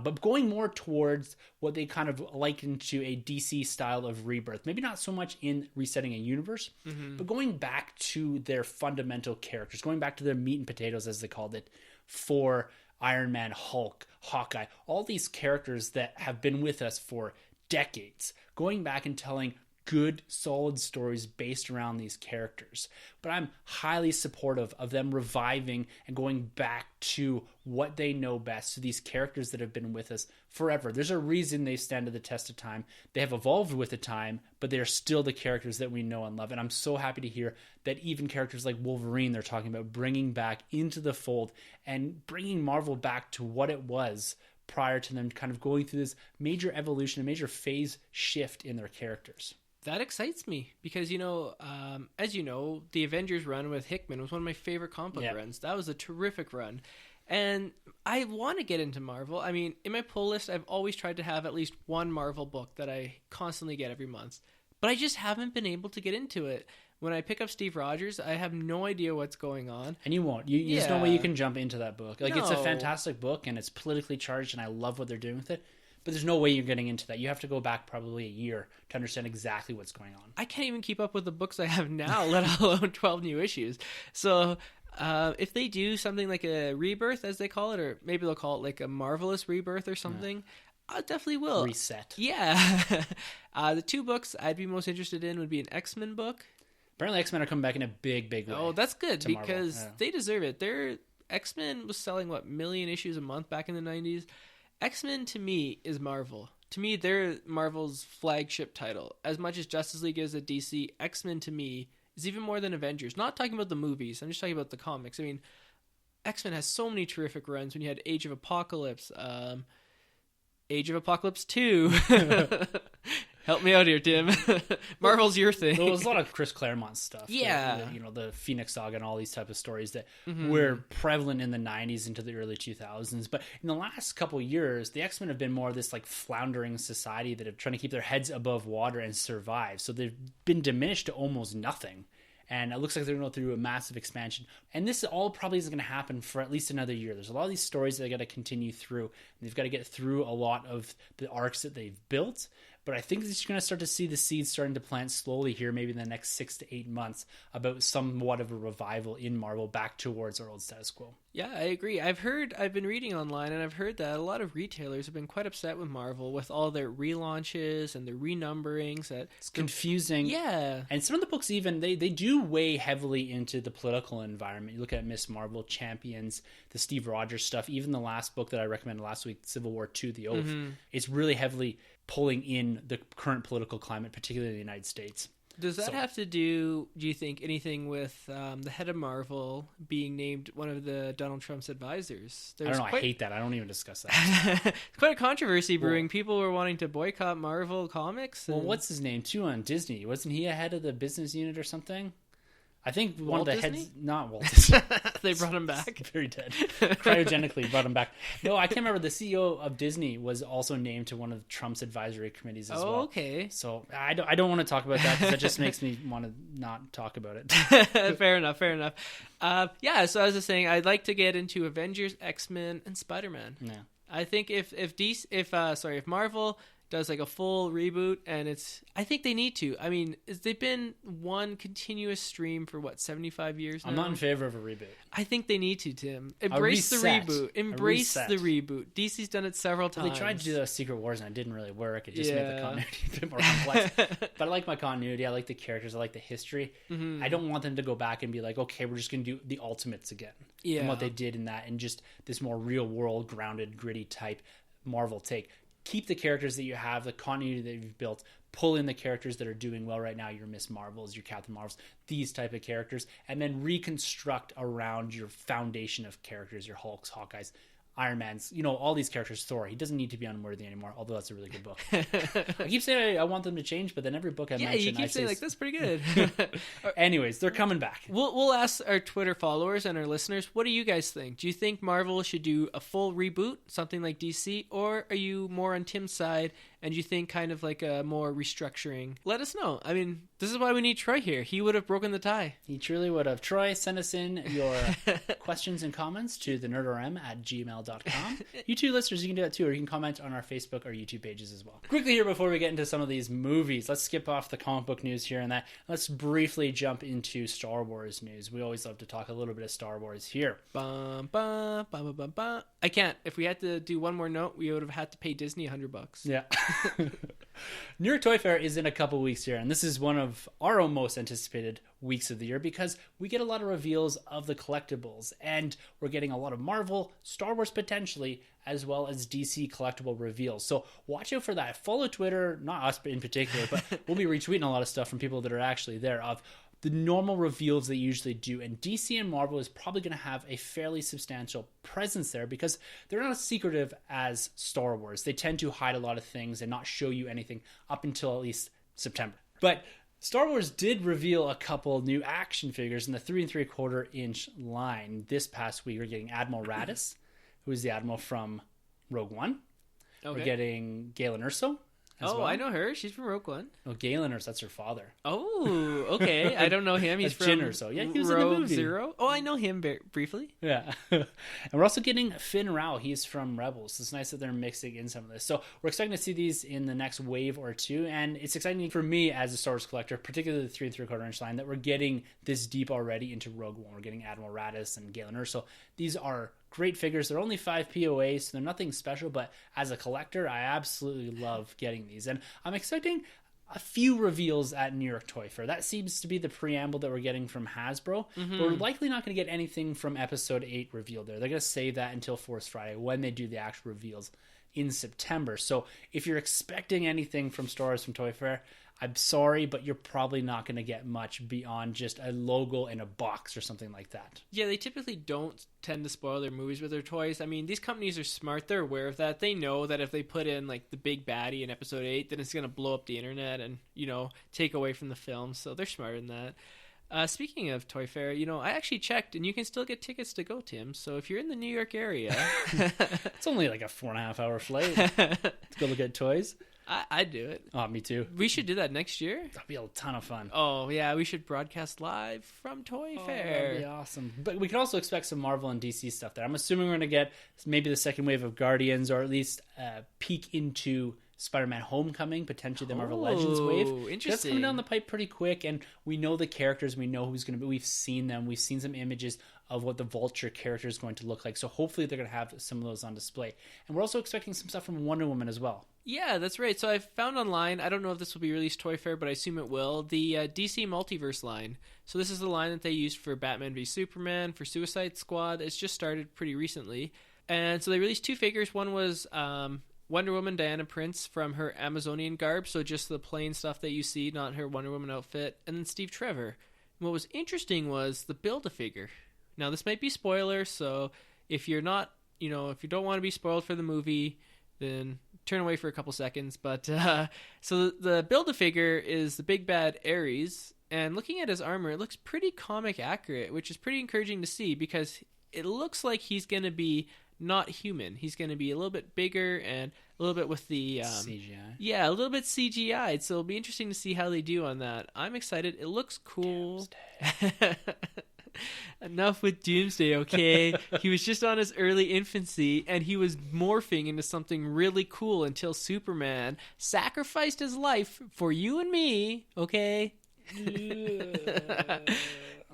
But going more towards what they kind of liken to a DC style of rebirth. Maybe not so much in resetting a universe, but going back to their fundamental characters, going back to their meat and potatoes, as they called it, for Iron Man, Hulk, Hawkeye, all these characters that have been with us for decades, going back and telling good, solid stories based around these characters. But I'm highly supportive of them reviving and going back to what they know best, to these characters that have been with us forever. There's a reason they stand to the test of time. They have evolved with the time, but they're still the characters that we know and love. And I'm so happy to hear that even characters like Wolverine, they're talking about bringing back into the fold and bringing Marvel back to what it was prior to them kind of going through this major evolution, a major phase shift in their characters. That excites me because, you know, as you know, the Avengers run with Hickman was one of my favorite comic book runs. That was a terrific run. And I want to get into Marvel. I mean, in my pull list, I've always tried to have at least one Marvel book that I constantly get every month. But I just haven't been able to get into it. When I pick up Steve Rogers, I have no idea what's going on. And you won't. There's no way you can jump into that book. Like, no. It's a fantastic book, and it's politically charged, and I love what they're doing with it. But there's no way you're getting into that. You have to go back probably a year to understand exactly what's going on. I can't even keep up with the books I have now, let alone 12 new issues. So if they do something like a rebirth, as they call it, or maybe they'll call it like a Marvelous rebirth or something, I definitely will. Reset. Yeah. The two books I'd be most interested in would be an X-Men book. Apparently X-Men are coming back in a big, big way. Oh, that's good because they deserve it. Their X-Men was selling, million issues a month back in the 90s. X-Men, to me, is Marvel. To me, they're Marvel's flagship title. As much as Justice League is at DC, X-Men, to me, is even more than Avengers. Not talking about the movies. I'm just talking about the comics. I mean, X-Men has so many terrific runs. When you had Age of Apocalypse, Age of Apocalypse 2. Help me out here, Tim. Marvel's your thing. There was a lot of Chris Claremont stuff. Yeah. The Phoenix Saga and all these type of stories that were prevalent in the 90s into the early 2000s. But in the last couple of years, the X-Men have been more of this floundering society that are trying to keep their heads above water and survive. So they've been diminished to almost nothing. And it looks like they're going to go through a massive expansion. And this all probably isn't going to happen for at least another year. There's a lot of these stories that they got to continue through. And they've got to get through a lot of the arcs that they've built. But I think that you're going to start to see the seeds starting to plant slowly here, maybe in the next 6 to 8 months, about somewhat of a revival in Marvel back towards our old status quo. Yeah, I agree. I've been reading online, and I've heard that a lot of retailers have been quite upset with Marvel with all their relaunches and their renumberings. It's confusing. Yeah. And some of the books even, they do weigh heavily into the political environment. You look at Miss Marvel, Champions, the Steve Rogers stuff, even the last book that I recommended last week, Civil War 2, The Oath. It's really heavily pulling in the current political climate, particularly in the United States. Does that have to do you think, anything with the head of Marvel being named one of the Donald Trump's advisors? I don't know. I hate that. I don't even discuss that. Quite a controversy brewing. People were wanting to boycott Marvel Comics. Well, what's his name, too, on Disney? Wasn't he a head of the business unit or something? I think one Walt of the Disney? heads, not Walt Disney. They brought him back. Very dead. Cryogenically brought him back. No, I can't remember. The CEO of Disney was also named to one of Trump's advisory committees as well. Okay. So I don't want to talk about that because that just makes me want to not talk about it. Fair enough. Yeah, so as I was saying, I'd like to get into Avengers, X-Men, and Spider-Man. Yeah. I think if Marvel does like a full reboot, and I think they need to. I mean, they've been one continuous stream for 75 years now? I'm not in favor of a reboot. I think they need to, Tim. Embrace the reboot. Embrace the reboot. DC's done it several times. Well, they tried to do Secret Wars and it didn't really work. It just made the continuity a bit more complex. But I like my continuity. I like the characters. I like the history. Mm-hmm. I don't want them to go back and be like, okay, we're just going to do the Ultimates again. Yeah. And what they did in that, and just this more real world, grounded, gritty type Marvel take. Keep the characters that you have, the continuity that you've built, pull in the characters that are doing well right now, your Miss Marvels, your Captain Marvels, these type of characters, and then reconstruct around your foundation of characters, your Hulks, Hawkeyes, Iron Man's, all these characters. Thor, he doesn't need to be unworthy anymore, although that's a really good book. I keep saying I want them to change, but then every book I mention, you keep saying that's pretty good. Anyways, they're coming back. We'll ask our Twitter followers and our listeners, what do you guys think? Do you think Marvel should do a full reboot, something like DC, or are you more on Tim's side and you think kind of like a more restructuring? Let us know. I mean, this is why we need Troy here. He would have broken the tie. He truly would have. Troy, send us in your questions and comments to thenerdrm@gmail.com. You two listeners, you can do that too, or you can comment on our Facebook or YouTube pages as well. Quickly here before we get into some of these movies, let's skip off the comic book news here and that. Let's briefly jump into Star Wars news. We always love to talk a little bit of Star Wars here. Bum, bum, bum, bum, bum. I can't. If we had to do one more note, we would have had to pay Disney $100. Yeah. New York Toy Fair is in a couple weeks here, and this is one of our own most anticipated weeks of the year because we get a lot of reveals of the collectibles, and we're getting a lot of Marvel, Star Wars potentially, as well as DC collectible reveals. So watch out for that. Follow Twitter, not us in particular, but we'll be retweeting a lot of stuff from people that are actually there of the normal reveals they usually do, and DC and Marvel is probably going to have a fairly substantial presence there because they're not as secretive as Star Wars. They tend to hide a lot of things and not show you anything up until at least September. But Star Wars did reveal a couple new action figures in the 3 3/4 inch line. This past week, we're getting Admiral Raddus, who is the Admiral from Rogue One. Okay. We're getting Galen Erso. Well. I know her. She's from Rogue One. Oh, Galen Erso, that's her father. Oh, okay. I don't know him. He's from Jyn Erso. Yeah, he was Rogue in the movie. Zero. Oh, I know him briefly. Yeah. And we're also getting Finn Rao. He's from Rebels. It's nice that they're mixing in some of this. So we're expecting to see these in the next wave or two. And it's exciting for me as a Star Wars collector, particularly the 3 3/4 inch line, that we're getting this deep already into Rogue One. We're getting Admiral Raddus and Galen Erso. These are great figures. They're only 5 POA, so they're nothing special, but as a collector, I absolutely love getting these. And I'm expecting a few reveals at New York Toy Fair. That seems to be the preamble that we're getting from Hasbro, but we're likely not going to get anything from Episode 8 revealed there. They're going to save that until Force Friday when they do the actual reveals in September. So if you're expecting anything from Star Wars from Toy Fair, I'm sorry, but you're probably not going to get much beyond just a logo in a box or something like that. Yeah, they typically don't tend to spoil their movies with their toys. I mean, these companies are smart. They're aware of that. They know that if they put in like the big baddie in Episode 8, then it's going to blow up the internet and, take away from the film. So they're smart in that. Speaking of Toy Fair, I actually checked, and you can still get tickets to go, Tim. So if you're in the New York area... It's only like a 4.5 hour flight to go look at toys. I'd do it. Oh, me too. We should do that next year. That'd be a ton of fun. Oh, yeah. We should broadcast live from Toy Fair. That'd be awesome. But we can also expect some Marvel and DC stuff there. I'm assuming we're going to get maybe the second wave of Guardians, or at least peek into Spider-Man Homecoming, potentially the Marvel Legends wave. Interesting. That's coming down the pipe pretty quick, and we know the characters. We know who's going to be. We've seen them. We've seen some images of what the Vulture character is going to look like. So hopefully they're going to have some of those on display. And we're also expecting some stuff from Wonder Woman as well. Yeah, that's right. So I found online, I don't know if this will be released Toy Fair, but I assume it will, the DC Multiverse line. So this is the line that they used for Batman v Superman, for Suicide Squad. It's just started pretty recently. And so they released 2 figures. One was Wonder Woman Diana Prince from her Amazonian garb, so just the plain stuff that you see, not her Wonder Woman outfit. And then Steve Trevor. And what was interesting was the Build-A-Figure. Now, this might be spoiler, so if you're not, if you don't want to be spoiled for the movie, then turn away for a couple seconds. But so the Build-A-Figure is the big bad Ares, and looking at his armor, it looks pretty comic accurate, which is pretty encouraging to see because it looks like he's going to be not human. He's going to be a little bit bigger and a little bit with the CGI. Yeah, a little bit CGI'd. So it'll be interesting to see how they do on that. I'm excited. It looks cool. Enough with Doomsday, okay? He was just on his early infancy, and he was morphing into something really cool until Superman sacrificed his life for you and me, okay?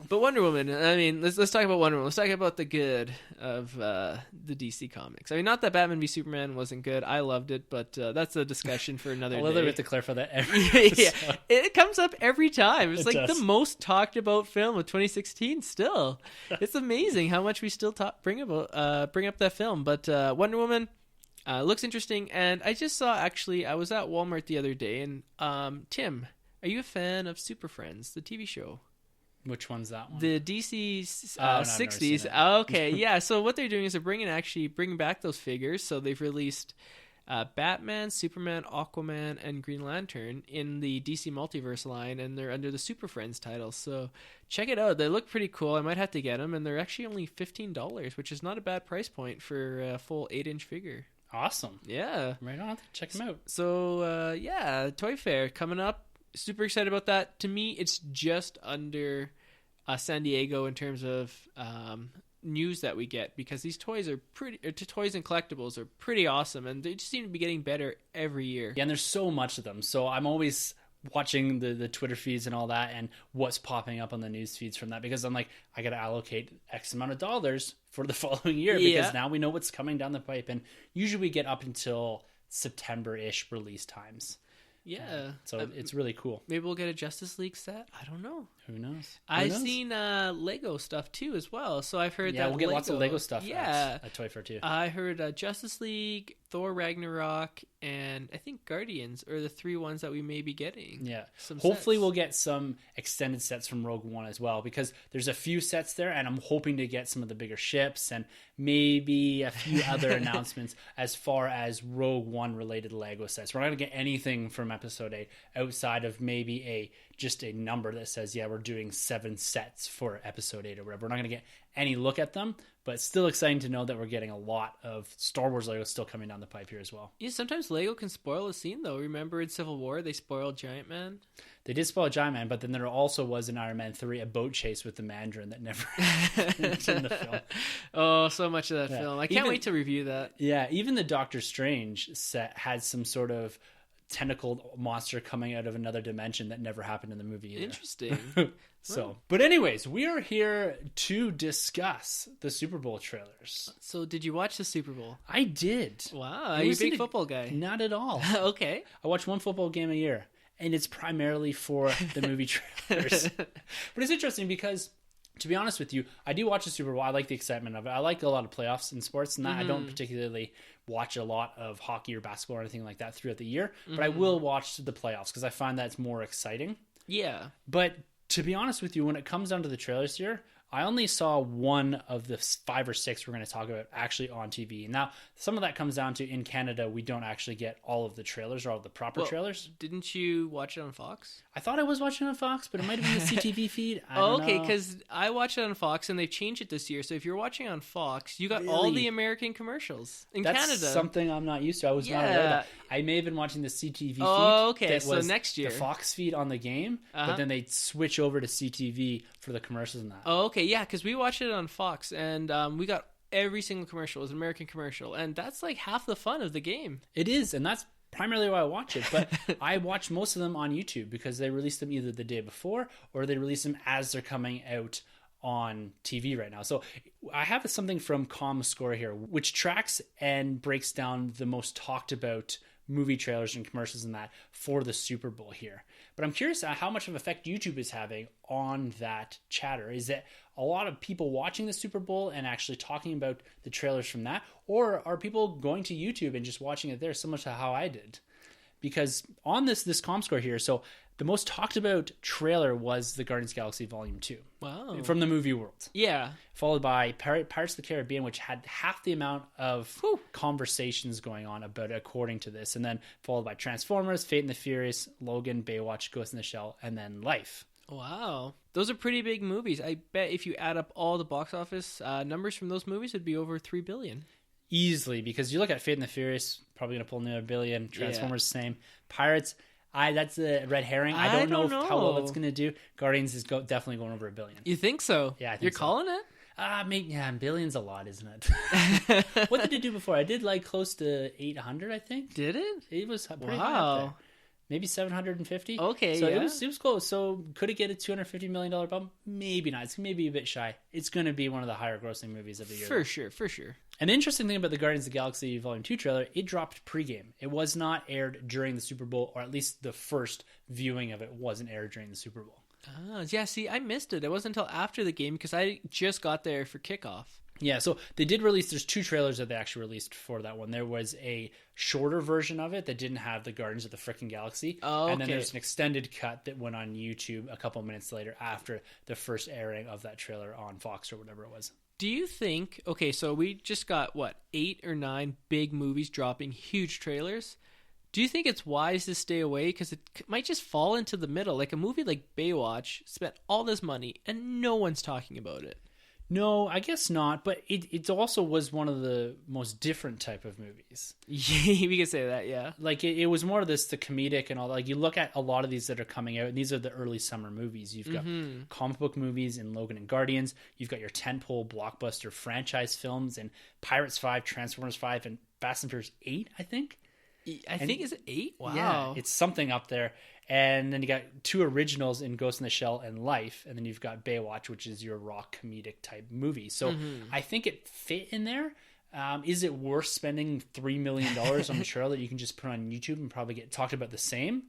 But Wonder Woman, I mean, let's talk about Wonder Woman. Let's talk about the good of the DC comics. I mean, not that Batman v Superman wasn't good. I loved it, but that's a discussion for another day. Well, we have to clarify that every yeah, it comes up every time. It's like the most talked about film of 2016 still. It's amazing how much we still bring up that film. But Wonder Woman looks interesting, and I just saw, actually, I was at Walmart the other day, and Tim, are you a fan of Super Friends, the TV show? Which one's that one? The DC 60s. Okay, yeah. So what they're doing is they're bringing back those figures. So they've released Batman, Superman, Aquaman, and Green Lantern in the DC Multiverse line, and they're under the Super Friends title. So check it out. They look pretty cool. I might have to get them, and they're actually only $15, which is not a bad price point for a full 8-inch figure. Awesome. Yeah. Right on. Check them out. So yeah, Toy Fair coming up. Super excited about that. To me, it's just under San Diego in terms of news that we get, because these toys and collectibles are pretty awesome, and they just seem to be getting better every year. Yeah, and there's so much of them. So I'm always watching the Twitter feeds and all that, and what's popping up on the news feeds from that, because I'm like, I got to allocate X amount of dollars for the following year, because now we know what's coming down the pipe, and usually we get up until September-ish release times. Yeah. So it's really cool. Maybe we'll get a Justice League set. I don't know. Who knows? I've seen Lego stuff too as well. So I've heard that we'll get lots of Lego stuff at Toy Fair too. I heard Justice League, Thor Ragnarok, and I think Guardians are the 3 ones that we may be getting. Yeah. Hopefully we'll get some extended sets from Rogue One as well, because there's a few sets there, and I'm hoping to get some of the bigger ships and maybe a few other announcements as far as Rogue One related Lego sets. We're not going to get anything from Episode 8 outside of maybe just a number that says, we're doing 7 sets for Episode 8 or whatever. We're not going to get any look at them, but it's still exciting to know that we're getting a lot of Star Wars Lego still coming down the pipe here as well. Yeah, sometimes Lego can spoil a scene, though. Remember in Civil War, they spoiled Giant Man? They did spoil Giant Man, but then there also was in Iron Man 3 a boat chase with the Mandarin that never happened in the film. Oh, so much of that film. I can't wait to review that. Yeah, even the Doctor Strange set had some sort of tentacled monster coming out of another dimension that never happened in the movie either. Interesting. But anyways, we are here to discuss the Super Bowl trailers. So did you watch the Super Bowl? I did. Wow, are you a big football guy? Not at all. Okay. I watch one football game a year, and it's primarily for the movie trailers. But it's interesting because, to be honest with you, I do watch the Super Bowl. I like the excitement of it. I like a lot of playoffs in sports, and I don't particularly watch a lot of hockey or basketball or anything like that throughout the year, but I will watch the playoffs because I find that's more exciting. Yeah. But to be honest with you, when it comes down to the trailers here, I only saw one of the 5 or 6 we're going to talk about actually on TV. Now, some of that comes down to in Canada, we don't actually get all of the trailers or all of the proper trailers. Didn't you watch it on Fox? I thought I was watching it on Fox, but it might have been the CTV feed. Okay, because I watched it on Fox, and they've changed it this year. So if you're watching on Fox, you got all the American commercials in Canada. That's something I'm not used to. I was not aware of that. I may have been watching the CTV feed. Oh, okay, so next year. The Fox feed on the game, but then they switch over to CTV for the commercials and that. Oh, okay, yeah, because we watched it on Fox, and we got every single commercial. It was an American commercial, and that's like half the fun of the game. It is, and that's primarily why I watch it, but I watch most of them on YouTube because they release them either the day before or they release them as they're coming out on TV right now. So I have something from ComScore here, which tracks and breaks down the most talked about movie trailers and commercials and that for the Super Bowl here. But I'm curious how much of an effect YouTube is having on that chatter. Is it a lot of people watching the Super Bowl and actually talking about the trailers from that? Or are people going to YouTube and just watching it there, similar to how I did? Because on this ComScore here, so the most talked about trailer was the Guardians of the Galaxy Vol.2. Wow. From the movie world. Yeah. Followed by Pirates of the Caribbean, which had half the amount of conversations going on about it, according to this. And then followed by Transformers, Fate and the Furious, Logan, Baywatch, Ghost in the Shell, and then Life. Wow. Those are pretty big movies. I bet if you add up all the box office numbers from those movies, it'd be over $3 billion. Easily, because you look at Fate and the Furious, probably going to pull another $1 billion. Transformers, same. Pirates, that's a red herring. I don't know how well it's going to do. Guardians is definitely going over $1 billion. You think so? Yeah, I think You're calling it? Maybe, yeah, billion's a lot, isn't it? What did it do before? I did like close to 800, I think. Did it? It was pretty high up there. Maybe 750. Okay, so it was close. So could it get a $250 million bump? Maybe not. It's maybe a bit shy. It's going to be one of the higher grossing movies of the year. For sure. And the interesting thing about the Guardians of the Galaxy Volume 2 trailer, it dropped pregame. It was not aired during the Super Bowl, or at least the first viewing of it wasn't aired during the Super Bowl. Yeah, see, I missed it. It wasn't until after the game because I just got there for kickoff. Yeah, so they did release, there's 2 trailers that they actually released for that one. There was a shorter version of it that didn't have the Guardians of the frickin' Galaxy. Oh, okay. And then there's an extended cut that went on YouTube a couple minutes later after the first airing of that trailer on Fox or whatever it was. Do you think, okay, so we just got, 8 or 9 big movies dropping huge trailers? Do you think it's wise to stay away? Because it might just fall into the middle. Like a movie like Baywatch spent all this money and no one's talking about it. No, I guess not, but it also was one of the most different type of movies. Yeah, we could say that, yeah. Like, it was more of the comedic and all that. Like, you look at a lot of these that are coming out, and these are the early summer movies. You've got comic book movies in Logan and Guardians. You've got your tentpole blockbuster franchise films in Pirates 5, Transformers 5, and Fast and Furious 8, I think. I think, is it 8? Wow. Yeah, it's something up there. And then you got 2 originals in Ghost in the Shell and Life. And then you've got Baywatch, which is your raw comedic type movie. So I think it fit in there. Is it worth spending $3 million on a trailer that you can just put on YouTube and probably get talked about the same?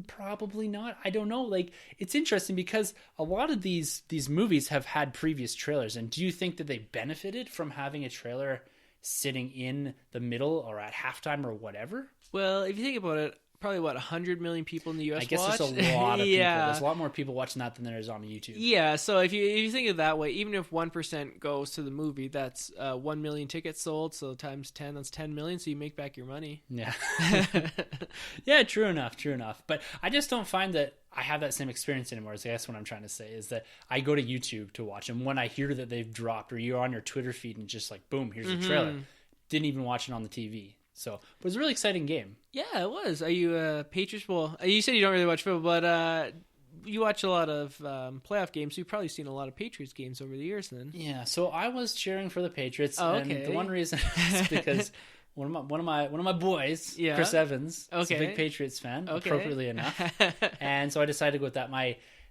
Probably not. I don't know. Like, it's interesting because a lot of these movies have had previous trailers. And do you think that they benefited from having a trailer sitting in the middle or at halftime or whatever? Well, if you think about it, probably 100 million people in the US I guess watch? There's a lot of people. There's a lot more people watching that than there is on YouTube. Yeah, so if you think of it that way, even if 1% goes to the movie, that's 1 million tickets sold, so times 10, that's 10 million, so you make back your money. Yeah. Yeah, true enough. But I just don't find that I have that same experience anymore. I guess what I'm trying to say is that I go to YouTube to watch, and when I hear that they've dropped, or you're on your Twitter feed and just like, boom, here's a trailer. Didn't even watch it on the TV. So, but it was a really exciting game. Yeah, it was. Are you a Patriots? Well, you said you don't really watch football, but you watch a lot of playoff games. So you've probably seen a lot of Patriots games over the years then. Yeah, so I was cheering for the Patriots. Oh, and okay. the one reason is because one of my boys, Chris Evans, is a big Patriots fan, appropriately enough. And so I decided to go with that.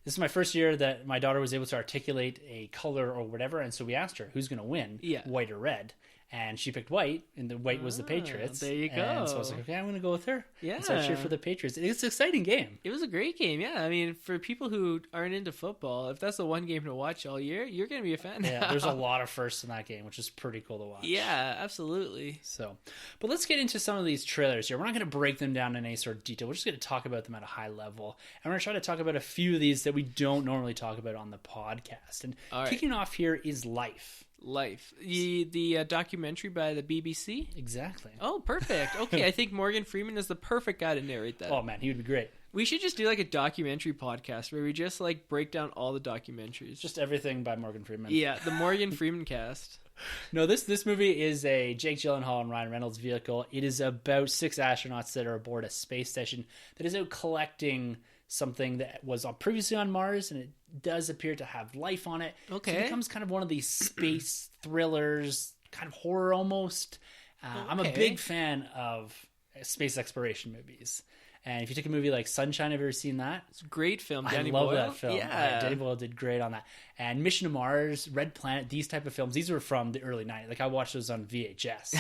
This is my first year that my daughter was able to articulate a color or whatever, and so we asked her, who's going to win, white or red? And she picked white, and the white was the Patriots. There you go. And so I was like, okay, I'm going to go with her. Yeah. And so I cheered for the Patriots. It's an exciting game. It was a great game, yeah. I mean, for people who aren't into football, if that's the one game to watch all year, you're going to be a fan. Yeah, there's a lot of firsts in that game, which is pretty cool to watch. Yeah, absolutely. So, but let's get into some of these trailers here. We're not going to break them down in any sort of detail. We're just going to talk about them at a high level. And we're going to try to talk about a few of these that we don't normally talk about on the podcast. And kicking off here is Life. The documentary by the BBC. Exactly. Oh, perfect. Okay, I think Morgan Freeman is the perfect guy to narrate that. Oh man, he would be great. We should just do like a documentary podcast where we just like break down all the documentaries. Just everything by Morgan Freeman. Yeah, the Morgan Freeman cast. No, this movie is a Jake Gyllenhaal and Ryan Reynolds vehicle. It is about 6 astronauts that are aboard a space station that is out collecting something that was previously on Mars, and it does appear to have life on it. Okay. So it becomes kind of one of these space thrillers, kind of horror almost. I'm a big fan of space exploration movies. And if you take a movie like Sunshine, have you ever seen that? It's a great film. Danny I love Boyle. that film. Yeah. Danny Boyle did great on that. And Mission to Mars, Red Planet, these type of films, these were from the early 90s. Like I watched those on VHS.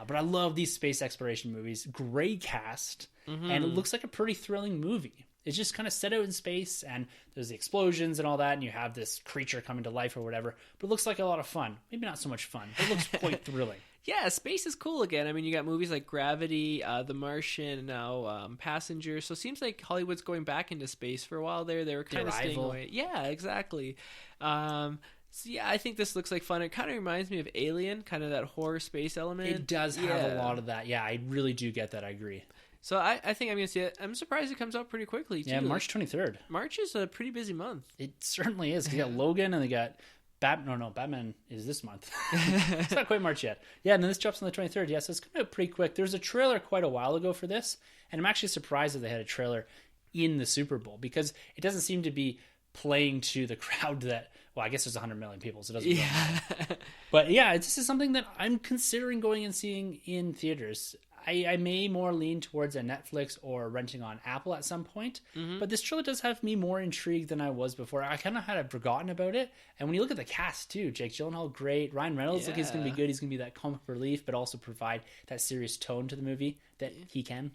But I love these space exploration movies. Great cast. And it looks like a pretty thrilling movie. It's just kind of set out in space, and there's the explosions and all that, and you have this creature coming to life or whatever. But it looks like a lot of fun. Maybe not so much fun, but it looks quite thrilling. Yeah, space is cool again. I mean, you got movies like Gravity, The Martian, and now Passenger. So it seems like Hollywood's going back into space. For a while there, they were kind of staying away. Yeah, exactly. So yeah, I think this looks like fun. It kind of reminds me of Alien, kind of that horror space element. It does have a lot of that. Yeah, I really do get that. I agree. So I think I'm going to see it. I'm surprised it comes out pretty quickly, too. Yeah, March 23rd. March is a pretty busy month. It certainly is. You got Logan and they got Batman is this month. It's not quite March yet. Yeah, and then this drops on the 23rd. Yeah, so it's coming out pretty quick. There was a trailer quite a while ago for this, and I'm actually surprised that they had a trailer in the Super Bowl because it doesn't seem to be playing to the crowd that, well, I guess there's 100 million people, so it doesn't really matter. But yeah, this is something that I'm considering going and seeing in theaters. I may more lean towards a Netflix or renting on Apple at some point, but this trailer does have me more intrigued than I was before. I kind of had forgotten about it, and when you look at the cast too, Jake Gyllenhaal, great. Ryan Reynolds, look, he's going to be good. He's going to be that comic relief, but also provide that serious tone to the movie that he can.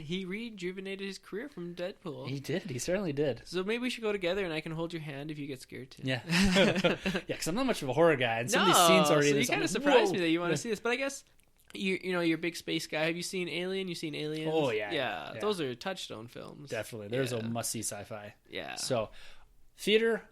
He rejuvenated his career from Deadpool. He did. He certainly did. So maybe we should go together, and I can hold your hand if you get scared too. Yeah. Yeah, because I'm not much of a horror guy, and some of these scenes already. So you kind of surprised me that you want to see this, but I guess. You're a big space guy. Have you seen Alien? You've seen Aliens? Oh, yeah. Yeah, those are touchstone films. Definitely. There's a must-see sci-fi. Yeah. So, theater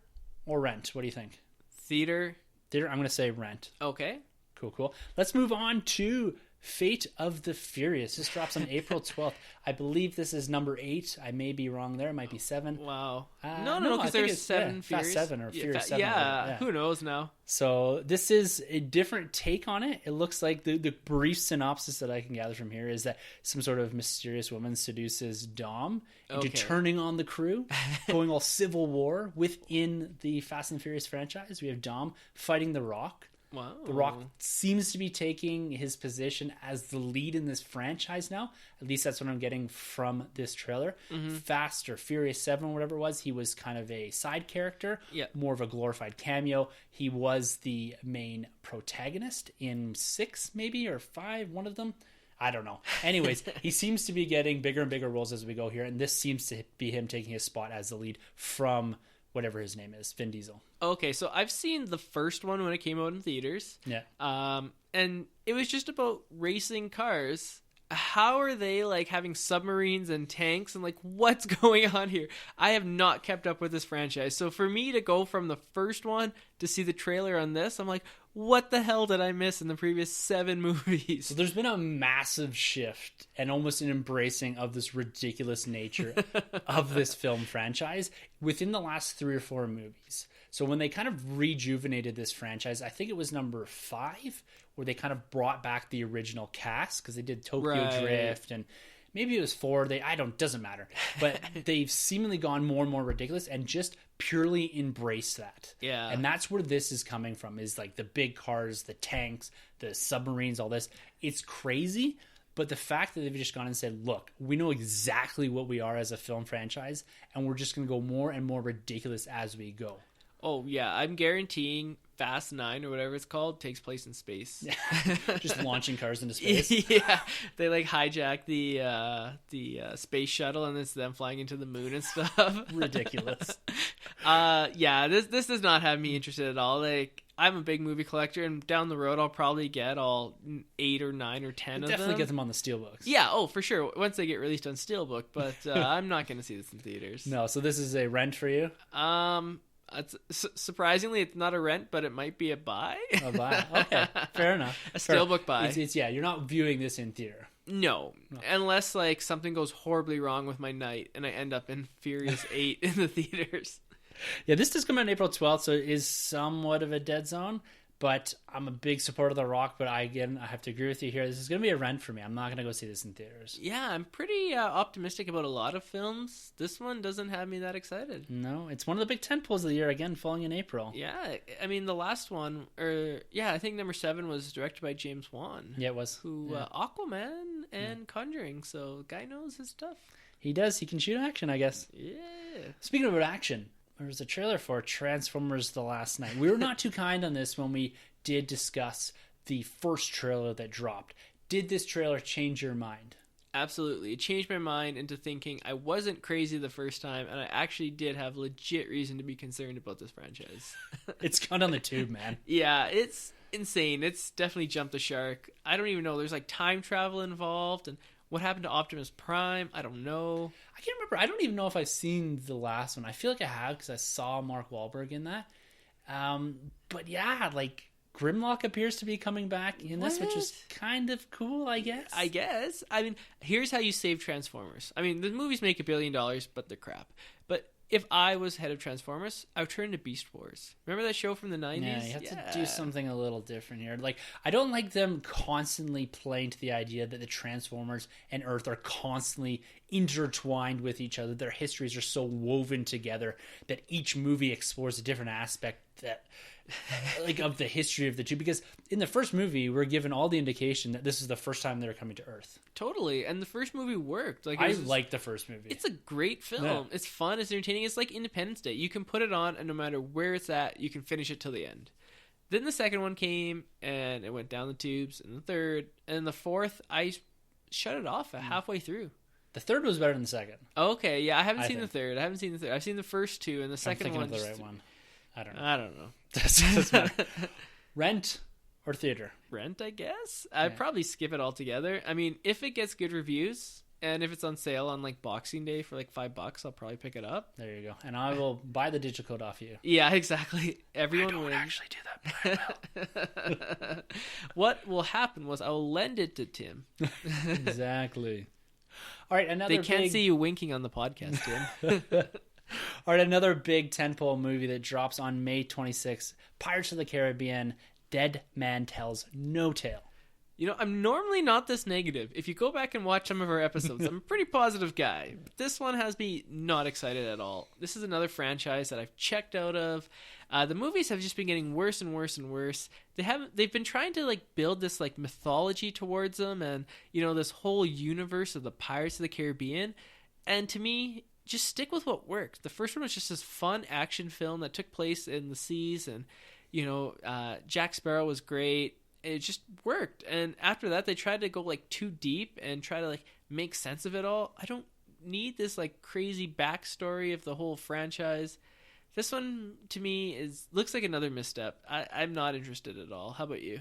or rent? What do you think? Theater. I'm going to say rent. Okay. Cool. Let's move on to Fate of the Furious. This drops on April 12th. I believe this is number 8. I may be wrong there. It might be 7. Wow. No, because there's 7 Furious. Fast 7 or Furious 7. Yeah, who knows now? So this is a different take on it. It looks like the brief synopsis that I can gather from here is that some sort of mysterious woman seduces Dom into turning on the crew, going all Civil War within the Fast and Furious franchise. We have Dom fighting The Rock. Wow. The Rock seems to be taking his position as the lead in this franchise now. At least that's what I'm getting from this trailer. Fast or Furious 7, whatever it was, he was kind of a side character, more of a glorified cameo. He was the main protagonist in 6, maybe, or 5, one of them. I don't know. Anyways, he seems to be getting bigger and bigger roles as we go here, and this seems to be him taking his spot as the lead from whatever his name is, Vin Diesel. Okay, so I've seen the first one when it came out in theaters. Yeah. And it was just about racing cars. How are they like having submarines and tanks and like what's going on here? I have not kept up with this franchise. So for me to go from the first one to see the trailer on this, I'm like, what the hell did I miss in the previous 7 movies? So there's been a massive shift and almost an embracing of this ridiculous nature of this film franchise within the last 3 or 4 movies. So when they kind of rejuvenated this franchise, I think it was number 5, where they kind of brought back the original cast because they did Tokyo Drift, and maybe it was 4. Doesn't matter. But they've seemingly gone more and more ridiculous and just purely embrace that. Yeah. And that's where this is coming from, is like the big cars, the tanks, the submarines, all this. It's crazy. But the fact that they've just gone and said, look, we know exactly what we are as a film franchise, and we're just going to go more and more ridiculous as we go. Oh, yeah. I'm guaranteeing Fast 9 or whatever it's called takes place in space. Just launching cars into space. Yeah. They like hijack the space shuttle and it's them flying into the moon and stuff. Ridiculous. Yeah, this does not have me interested at all. Like, I'm a big movie collector, and down the road I'll probably get all 8 or 9 or 10 of them. Definitely get them on the steelbooks. Yeah, for sure. Once they get released on Steelbook, but I'm not going to see this in theaters. No, so this is a rent for you? Surprisingly, it's not a rent, but it might be a buy. A buy. Okay, fair enough. A Steelbook buy. It's you're not viewing this in theater. No, unless like something goes horribly wrong with my night and I end up in Furious 8 in the theaters. Yeah, this does come out on April 12th, so it is somewhat of a dead zone. But I'm a big supporter of The Rock, but I have to agree with you here. This is going to be a rent for me. I'm not going to go see this in theaters. Yeah, I'm pretty optimistic about a lot of films. This one doesn't have me that excited. No, it's one of the big tentpoles of the year, again, falling in April. Yeah, I mean, the last one, I think number 7 was directed by James Wan. Yeah, it was. Aquaman and Conjuring, so the guy knows his stuff. He does. He can shoot action, I guess. Yeah. Speaking about action, there was a trailer for Transformers The Last Night. We were not too kind on this when we did discuss the first trailer that dropped. Did this trailer change your mind? Absolutely. It changed my mind into thinking I wasn't crazy the first time, and I actually did have legit reason to be concerned about this franchise. It's gone on the tube, man. Yeah, insane. It's definitely jumped the shark. I don't even know. There's like time travel involved, and what happened to Optimus Prime? I don't know. I can't remember. I don't even know if I've seen the last one. I feel like I have because I saw Mark Wahlberg in that. But yeah, like Grimlock appears to be coming back in this, which is kind of cool, I guess. I mean, here's how you save Transformers. I mean, the movies make $1 billion, but they're crap. But if I was head of Transformers, I would turn to Beast Wars. Remember that show from the 90s? Yeah, you have to do something a little different here. Like, I don't like them constantly playing to the idea that the Transformers and Earth are constantly intertwined with each other. Their histories are so woven together that each movie explores a different aspect that like of the history of the two, because in the first movie we're given all the indication that this is the first time they're coming to Earth. Totally. And the first movie worked. Like, I like the first movie. It's a great film. Yeah. It's fun, it's entertaining. It's like Independence Day. You can put it on and no matter where it's at, you can finish it till the end. Then the second one came and it went down the tubes, and the third, and the fourth I shut it off halfway through. The third was better than the second. Okay, yeah, I haven't seen the third. I've seen the first two, and the second one. I'm thinking of the right one. I don't know. That's Rent or theater? Rent, I guess. I'd probably skip it altogether. I mean, if it gets good reviews and if it's on sale on like Boxing Day for like $5, I'll probably pick it up. There you go. And I will buy the digital code off you. Yeah, exactly. Everyone wins. I don't actually do that, but I will. What will happen was I will lend it to Tim. Exactly. All right, They can't see you winking on the podcast, Tim. All right, another big tentpole movie that drops on May 26th, Pirates of the Caribbean, Dead Man Tells No Tale. You know, I'm normally not this negative. If you go back and watch some of our episodes, I'm a pretty positive guy. But this one has me not excited at all. This is another franchise that I've checked out of. The movies have just been getting worse and worse and worse. They've been trying to like build this like mythology towards them, and you know, this whole universe of the Pirates of the Caribbean. And to me, just stick with what worked. The first one was just this fun action film that took place in the seas, and you know, Jack Sparrow was great. It just worked. And after that, they tried to go like too deep and try to like make sense of it all. I don't need this like crazy backstory of the whole franchise. This one to me looks like another misstep. I'm not interested at all. How about you?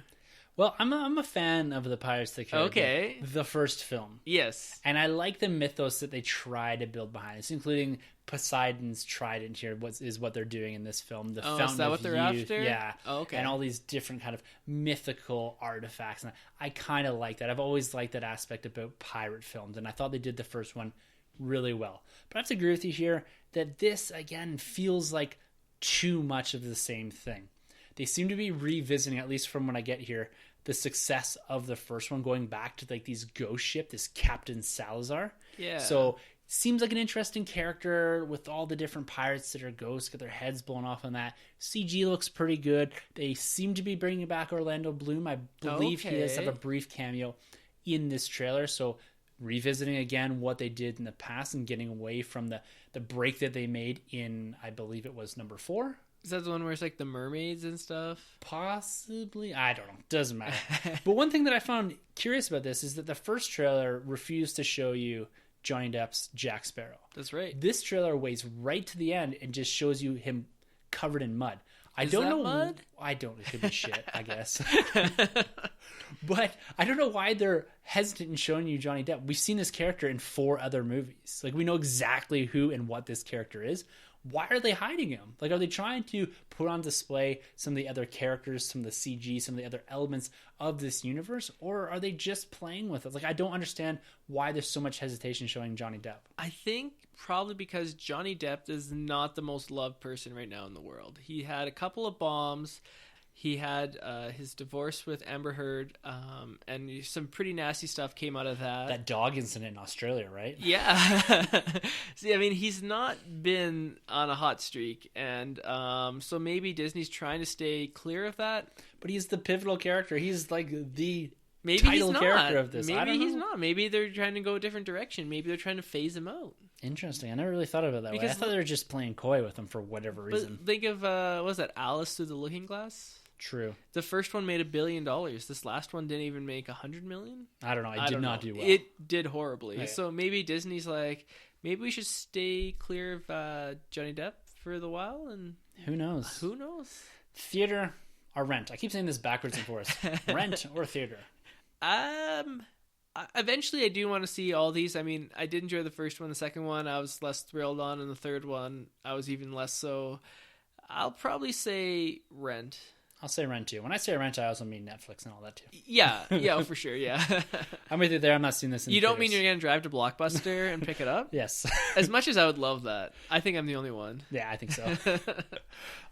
Well, I'm a fan of the Pirates of the Caribbean. Okay. The first film. Yes. And I like the mythos that they try to build behind this, including Poseidon's trident here is what they're doing in this film. The Fountain is that what they're Youth. after? Yeah. Oh, okay. And all these different kind of mythical artifacts. And I kind of like that. I've always liked that aspect about pirate films, and I thought they did the first one really well. But I have to agree with you here that this, again, feels like too much of the same thing. They seem to be revisiting, at least from when I get here, the success of the first one, going back to like these ghost ship, this Captain Salazar. Yeah. So seems like an interesting character with all the different pirates that are ghosts, get their heads blown off on that. CG looks pretty good. They seem to be bringing back Orlando Bloom. I believe he does have a brief cameo in this trailer. So revisiting again what they did in the past and getting away from the break that they made in, I believe it was number 4. Is that the one where it's like the mermaids and stuff? Possibly. I don't know. Doesn't matter. But one thing that I found curious about this is that the first trailer refused to show you Johnny Depp's Jack Sparrow. That's right. This trailer waits right to the end and just shows you him covered in mud. I don't know. Mud? I don't. It could be shit, I guess. But I don't know why they're hesitant in showing you Johnny Depp. We've seen this character in 4 other movies. Like, we know exactly who and what this character is. Why are they hiding him? Like, are they trying to put on display some of the other characters, some of the CG, some of the other elements of this universe? Or are they just playing with it? Like, I don't understand why there's so much hesitation showing Johnny Depp. I think probably because Johnny Depp is not the most loved person right now in the world. He had a couple of bombs. He had his divorce with Amber Heard, and some pretty nasty stuff came out of that. That dog incident in Australia, right? Yeah. See, I mean, he's not been on a hot streak, and so maybe Disney's trying to stay clear of that. But he's the pivotal character. He's like the title character of this. Maybe he's not. Maybe they're trying to go a different direction. Maybe they're trying to phase him out. Interesting. I never really thought of it that way. I thought they were just playing coy with him for whatever reason. But think of, what was that, Alice Through the Looking Glass? True. The first one made $1 billion. This last one didn't even make $100 million. I don't know. It did not do well. It did horribly. Okay. So maybe Disney's like, maybe we should stay clear of Johnny Depp for the while, and who knows? Who knows? Theater. or rent? I keep saying this backwards and forwards. Rent or theater? Eventually I do want to see all these. I mean, I did enjoy the first one. The second one I was less thrilled on, and the third one I was even less so. I'll probably say rent. I'll say rent too. When I say rent, I also mean Netflix and all that too. Yeah, for sure, yeah. I'm with you there. I'm not seeing this in You theaters. don't mean you're going to drive to Blockbuster and pick it up? Yes. As much as I would love that, I think I'm the only one. Yeah, I think so.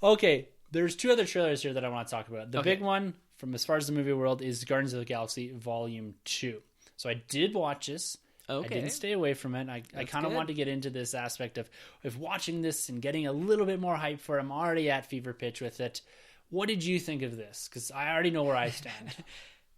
Okay, there's 2 other trailers here that I want to talk about. The big one, from as far as the movie world, is Guardians of the Galaxy Vol.2. So I did watch this. Okay. I didn't stay away from it. I kind of want to get into this aspect of watching this and getting a little bit more hype for it. I'm already at fever pitch with it. What did you think of this? Because I already know where I stand.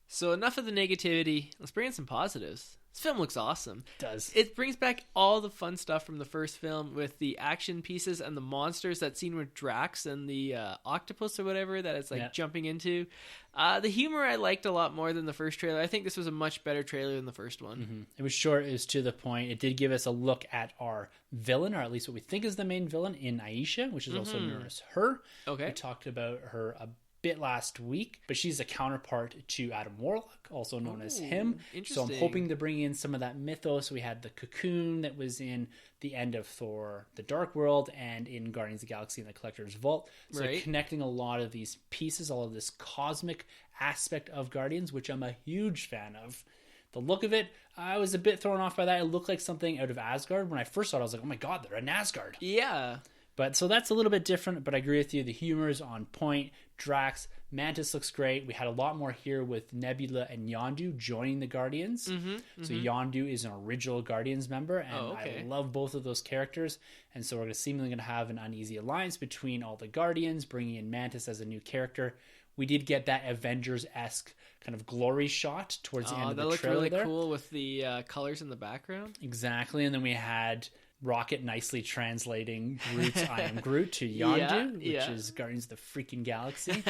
So enough of the negativity. Let's bring in some positives. This film looks awesome. It does. It brings back all the fun stuff from the first film with the action pieces and the monsters. That scene with Drax and the octopus or whatever that it's jumping into. The humor I liked a lot more than the first trailer. I think this was a much better trailer than the first one. Mm-hmm. It was short. It was to the point. It did give us a look at our villain, or at least what we think is the main villain, in Aisha, which is also known as her. Okay. We talked about her a bit last week, but she's a counterpart to Adam Warlock, also known as him. So I'm hoping to bring in some of that mythos. We had the cocoon that was in the end of Thor the Dark World and in Guardians of the Galaxy and the Collector's Vault. So connecting a lot of these pieces, all of this cosmic aspect of Guardians, which I'm a huge fan of. The look of it, I was a bit thrown off by that. It looked like something out of Asgard. When I first saw it, I was like, oh my god, they're in Asgard. Yeah. But so that's a little bit different, but I agree with you. The humor is on point. Drax, Mantis looks great. We had a lot more here with Nebula and Yondu joining the Guardians. So Yondu is an original Guardians member, and I love both of those characters. And so we're seemingly going to have an uneasy alliance between all the Guardians, bringing in Mantis as a new character. We did get that Avengers-esque kind of glory shot towards the end of the trailer. That looked really cool with the colors in the background. Exactly, and then we had Rocket nicely translating Groot's I am Groot to Yondu, which is Guardians of the freaking Galaxy.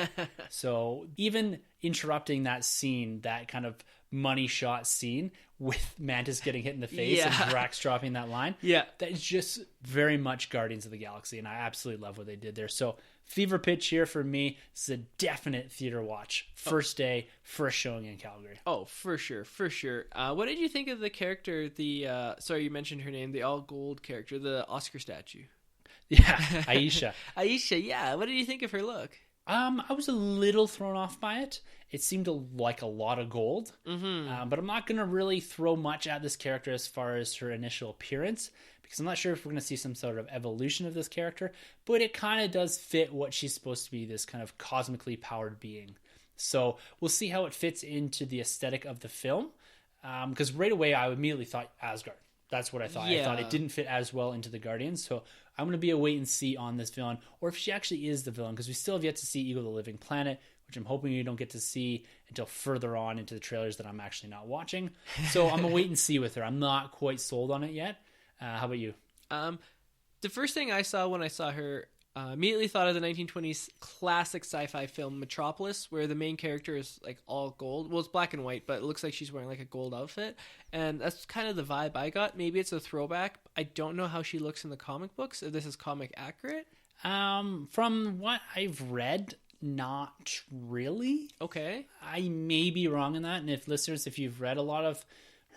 So even interrupting that scene, that kind of money shot scene with Mantis getting hit in the face and Drax dropping that line, that is just very much Guardians of the Galaxy, and I absolutely love what they did there. So fever pitch here for me. This is a definite theater watch. First day, first showing in Calgary. Oh, for sure. What did you think of the character, sorry, you mentioned her name, the all gold character, the Oscar statue? Yeah, Aisha. Aisha, yeah. What did you think of her look? I was a little thrown off by it. It seemed like a lot of gold, but I'm not going to really throw much at this character as far as her initial appearance, because I'm not sure if we're going to see some sort of evolution of this character, but it kind of does fit what she's supposed to be, this kind of cosmically powered being. So we'll see how it fits into the aesthetic of the film, because right away I immediately thought Asgard. That's what I thought. I thought it didn't fit as well into the Guardians, so I'm going to be a wait and see on this villain, or if she actually is the villain, because we still have yet to see Eagle the Living Planet, which I'm hoping you don't get to see until further on into the trailers that I'm actually not watching. So I'm going to wait and see with her. I'm not quite sold on it yet. How about you? The first thing I saw when I saw her, immediately thought of the 1920s classic sci-fi film Metropolis, where the main character is like all gold. Well, it's black and white, but it looks like she's wearing like a gold outfit, and that's kind of the vibe I got. Maybe it's a throwback. I don't know how she looks in the comic books, if this is comic accurate. From what I've read, not really. Okay. I may be wrong in that, and if listeners, if you've read a lot of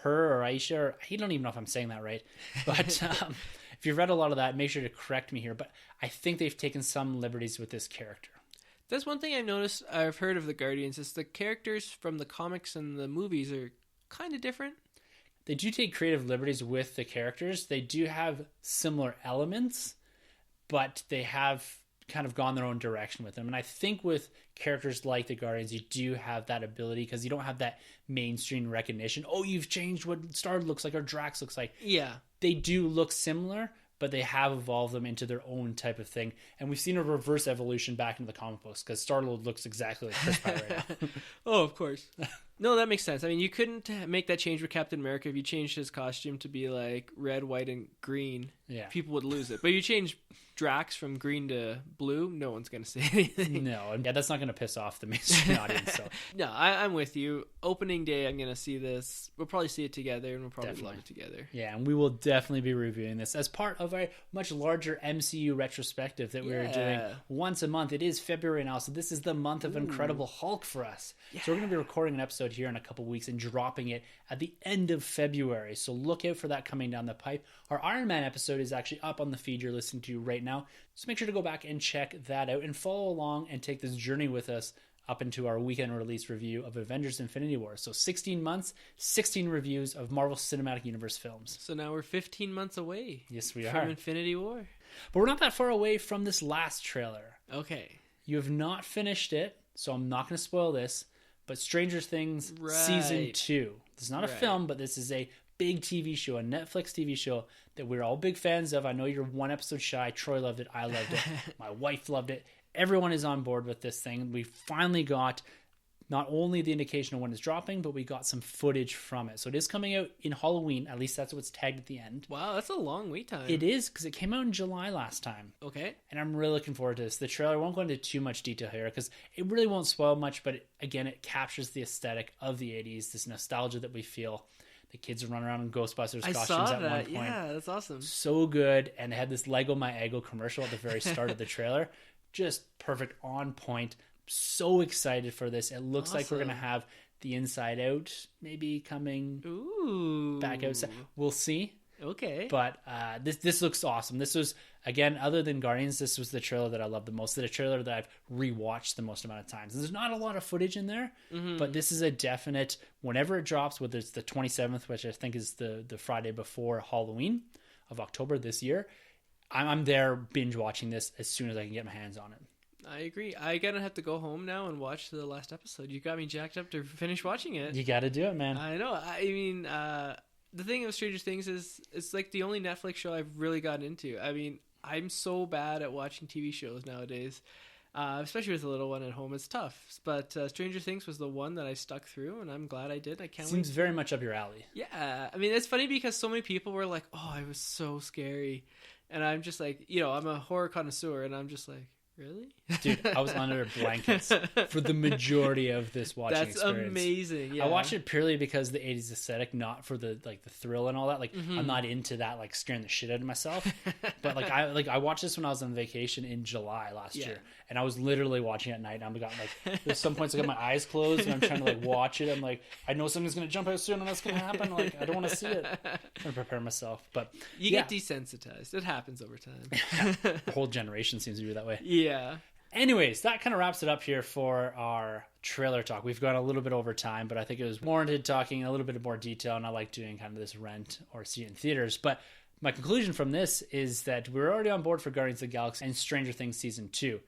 her or Aisha, or I don't even know if I'm saying that right, but if you've read a lot of that, make sure to correct me here, but I think they've taken some liberties with this character. That's one thing I've noticed, I've heard of the Guardians, is the characters from the comics and the movies are kind of different. They do take creative liberties with the characters. They do have similar elements, but they have kind of gone their own direction with them. And I think with characters like the Guardians, you do have that ability, because you don't have that mainstream recognition. Oh, you've changed what Star looks like or Drax looks like. Yeah. They do look similar, but they have evolved them into their own type of thing. And we've seen a reverse evolution back into the comic books, because Star-Lord looks exactly like Chris Pratt right now. Oh, of course. No, that makes sense. I mean, you couldn't make that change with Captain America if you changed his costume to be like red, white, and green. Yeah. People would lose it. But you change Drax from green to blue, no one's going to say anything. No, and that's not going to piss off the mainstream audience. So. No, I'm with you. Opening day, I'm going to see this. We'll probably see it together, and we'll probably Definitely. love it together. Yeah, and we will definitely be reviewing this as part of a much larger MCU retrospective that we're doing once a month. It is February now, so this is the month of Incredible Hulk for us. Yeah. So we're going to be recording an episode here in a couple weeks and dropping it at the end of February. So look out for that coming down the pipe. Our Iron Man episode is actually up on the feed you're listening to right now. So make sure to go back and check that out and follow along and take this journey with us up into our weekend release review of Avengers Infinity War. So 16 months, 16 reviews of Marvel Cinematic Universe films. So now we're 15 months away. Yes, we from are. Infinity War. But we're not that far away from this last trailer. Okay. You have not finished it, so I'm not going to spoil this, but Stranger Things Season 2. This is not a film, but this is a big TV show, a Netflix TV show that we're all big fans of. I know you're one episode shy. Troy loved it. I loved it. My wife loved it. Everyone is on board with this thing. We finally got not only the indication of when it's dropping, but we got some footage from it. So it is coming out in Halloween. At least that's what's tagged at the end. Wow, that's a long wait time. It is, because it came out in July last time. Okay. And I'm really looking forward to this. The trailer won't go into too much detail here because it really won't spoil much, but it captures the aesthetic of the 80s, this nostalgia that we feel. The kids are running around in Ghostbusters costumes at one point. Yeah, that's awesome. So good. And they had this Lego My Eggo commercial at the very start of the trailer. Just perfect, on point. So excited for this. It looks like we're going to have the Inside Out maybe coming back outside. We'll see. Okay. But this looks awesome. This was, again, other than Guardians, this was the trailer that I loved the most. The trailer that I've rewatched the most amount of times. And there's not a lot of footage in there, but this is a definite, whenever it drops, whether it's the 27th, which I think is the Friday before Halloween of October this year, I'm there binge watching this as soon as I can get my hands on it. I agree. I gotta have to go home now and watch the last episode. You got me jacked up to finish watching it. You got to do it, man. I know. I mean, the thing of Stranger Things is it's like the only Netflix show I've really gotten into. I mean, I'm so bad at watching TV shows nowadays, especially with a little one at home. It's tough. But Stranger Things was the one that I stuck through, and I'm glad I did. I can't Seems very much up your alley. Yeah. I mean, it's funny because so many people were like, oh, it was so scary. And I'm just like, I'm a horror connoisseur, and I'm just like, really? Dude, I was under blankets for the majority of this watching experience. That's amazing. Yeah. I watched it purely because the 80s aesthetic, not for the thrill and all that. I'm not into that scaring the shit out of myself. But I watched this when I was on vacation in July last year, and I was literally watching it at night. And there's some points I got my eyes closed and I'm trying to watch it. I'm like, I know something's gonna jump out soon and that's gonna happen. I don't want to see it. I'm trying to prepare myself. But you get desensitized. It happens over time. The whole generation seems to be that way. Yeah. Anyways, that kind of wraps it up here for our trailer talk. We've gone a little bit over time, but I think it was warranted talking in a little bit more detail, and I like doing kind of this rent or see it in theaters. But my conclusion from this is that we're already on board for Guardians of the Galaxy and Stranger Things Season 2.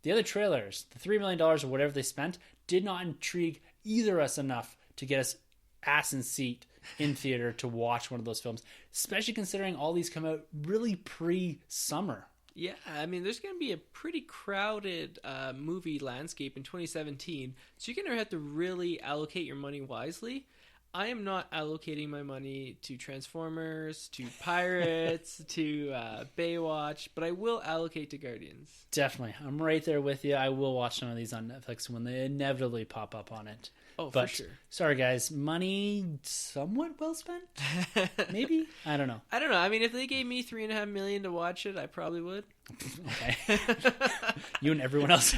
The other trailers, the $3 million or whatever they spent, did not intrigue either us enough to get us ass in seat in theater to watch one of those films, especially considering all these come out really pre-summer. Yeah, I mean, there's going to be a pretty crowded movie landscape in 2017, so you're going to have to really allocate your money wisely. I am not allocating my money to Transformers, to Pirates, to Baywatch, but I will allocate to Guardians. Definitely. I'm right there with you. I will watch some of these on Netflix when they inevitably pop up on it. Oh, but, for sure. Sorry, guys. Money somewhat well spent? Maybe? I don't know. I mean, if they gave me $3.5 million to watch it, I probably would. Okay. You and everyone else.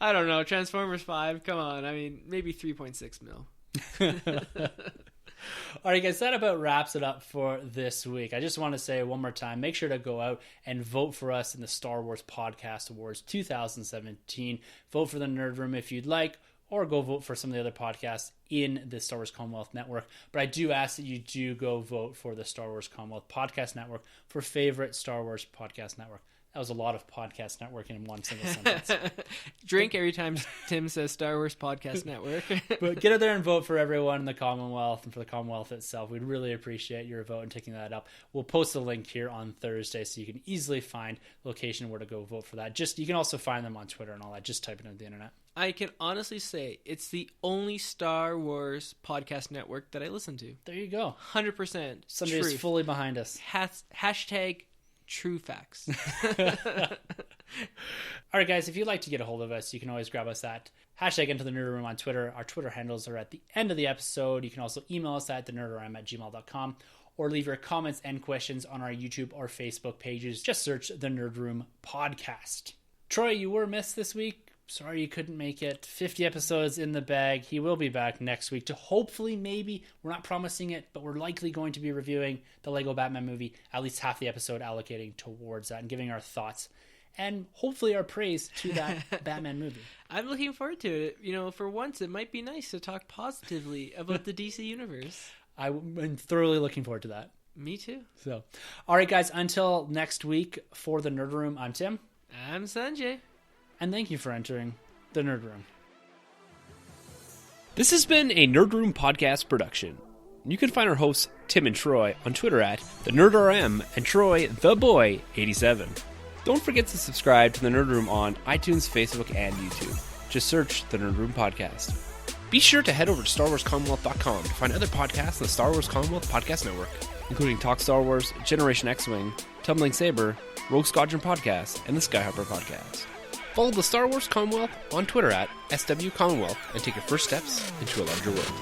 I don't know. Transformers 5, come on. I mean, maybe 3.6 mil. All right, guys, that about wraps it up for this week. I just want to say one more time, make sure to go out and vote for us in the Star Wars Podcast Awards 2017. Vote for the Nerd Room if you'd like, or go vote for some of the other podcasts in the Star Wars Commonwealth Network. But I do ask that you do go vote for the Star Wars Commonwealth Podcast Network for favorite Star Wars podcast network. That was a lot of podcast networking in one single sentence. Drink every time Tim says Star Wars Podcast Network. But get out there and vote for everyone in the Commonwealth and for the Commonwealth itself. We'd really appreciate your vote and taking that up. We'll post a link here on Thursday so you can easily find the location where to go vote for that. You can also find them on Twitter and all that. Just type it into the internet. I can honestly say it's the only Star Wars podcast network that I listen to. There you go. 100% Sunjay truth. is fully behind us. Hashtag true facts. All right, guys, if you'd like to get a hold of us, you can always grab us at hashtag Into the Nerd Room on Twitter. Our Twitter handles are at the end of the episode. You can also email us at thenerdrm@gmail.com or leave your comments and questions on our YouTube or Facebook pages. Just search The Nerd Room Podcast. Troy, you were missed this week. Sorry you couldn't make it. 50 episodes in the bag. He will be back next week to hopefully, maybe, we're not promising it, but we're likely going to be reviewing the Lego Batman movie, at least half the episode allocating towards that and giving our thoughts and hopefully our praise to that Batman movie. I'm looking forward to it. You know, for once, it might be nice to talk positively about the DC Universe. I'm thoroughly looking forward to that. Me too. So, all right, guys, until next week for the Nerd Room, I'm Tim. I'm Sanjay. And thank you for entering the Nerd Room. This has been a Nerd Room podcast production. You can find our hosts, Tim and Troy, on Twitter at TheNerdRM and Troy TheBoy87. Don't forget to subscribe to the Nerd Room on iTunes, Facebook, and YouTube. Just search the Nerd Room Podcast. Be sure to head over to StarWarsCommonwealth.com to find other podcasts on the Star Wars Commonwealth Podcast Network, including Talk Star Wars, Generation X-Wing, Tumbling Saber, Rogue Squadron Podcast, and the Skyhopper Podcast. Follow the Star Wars Commonwealth on Twitter at SW Commonwealth and take your first steps into a larger world.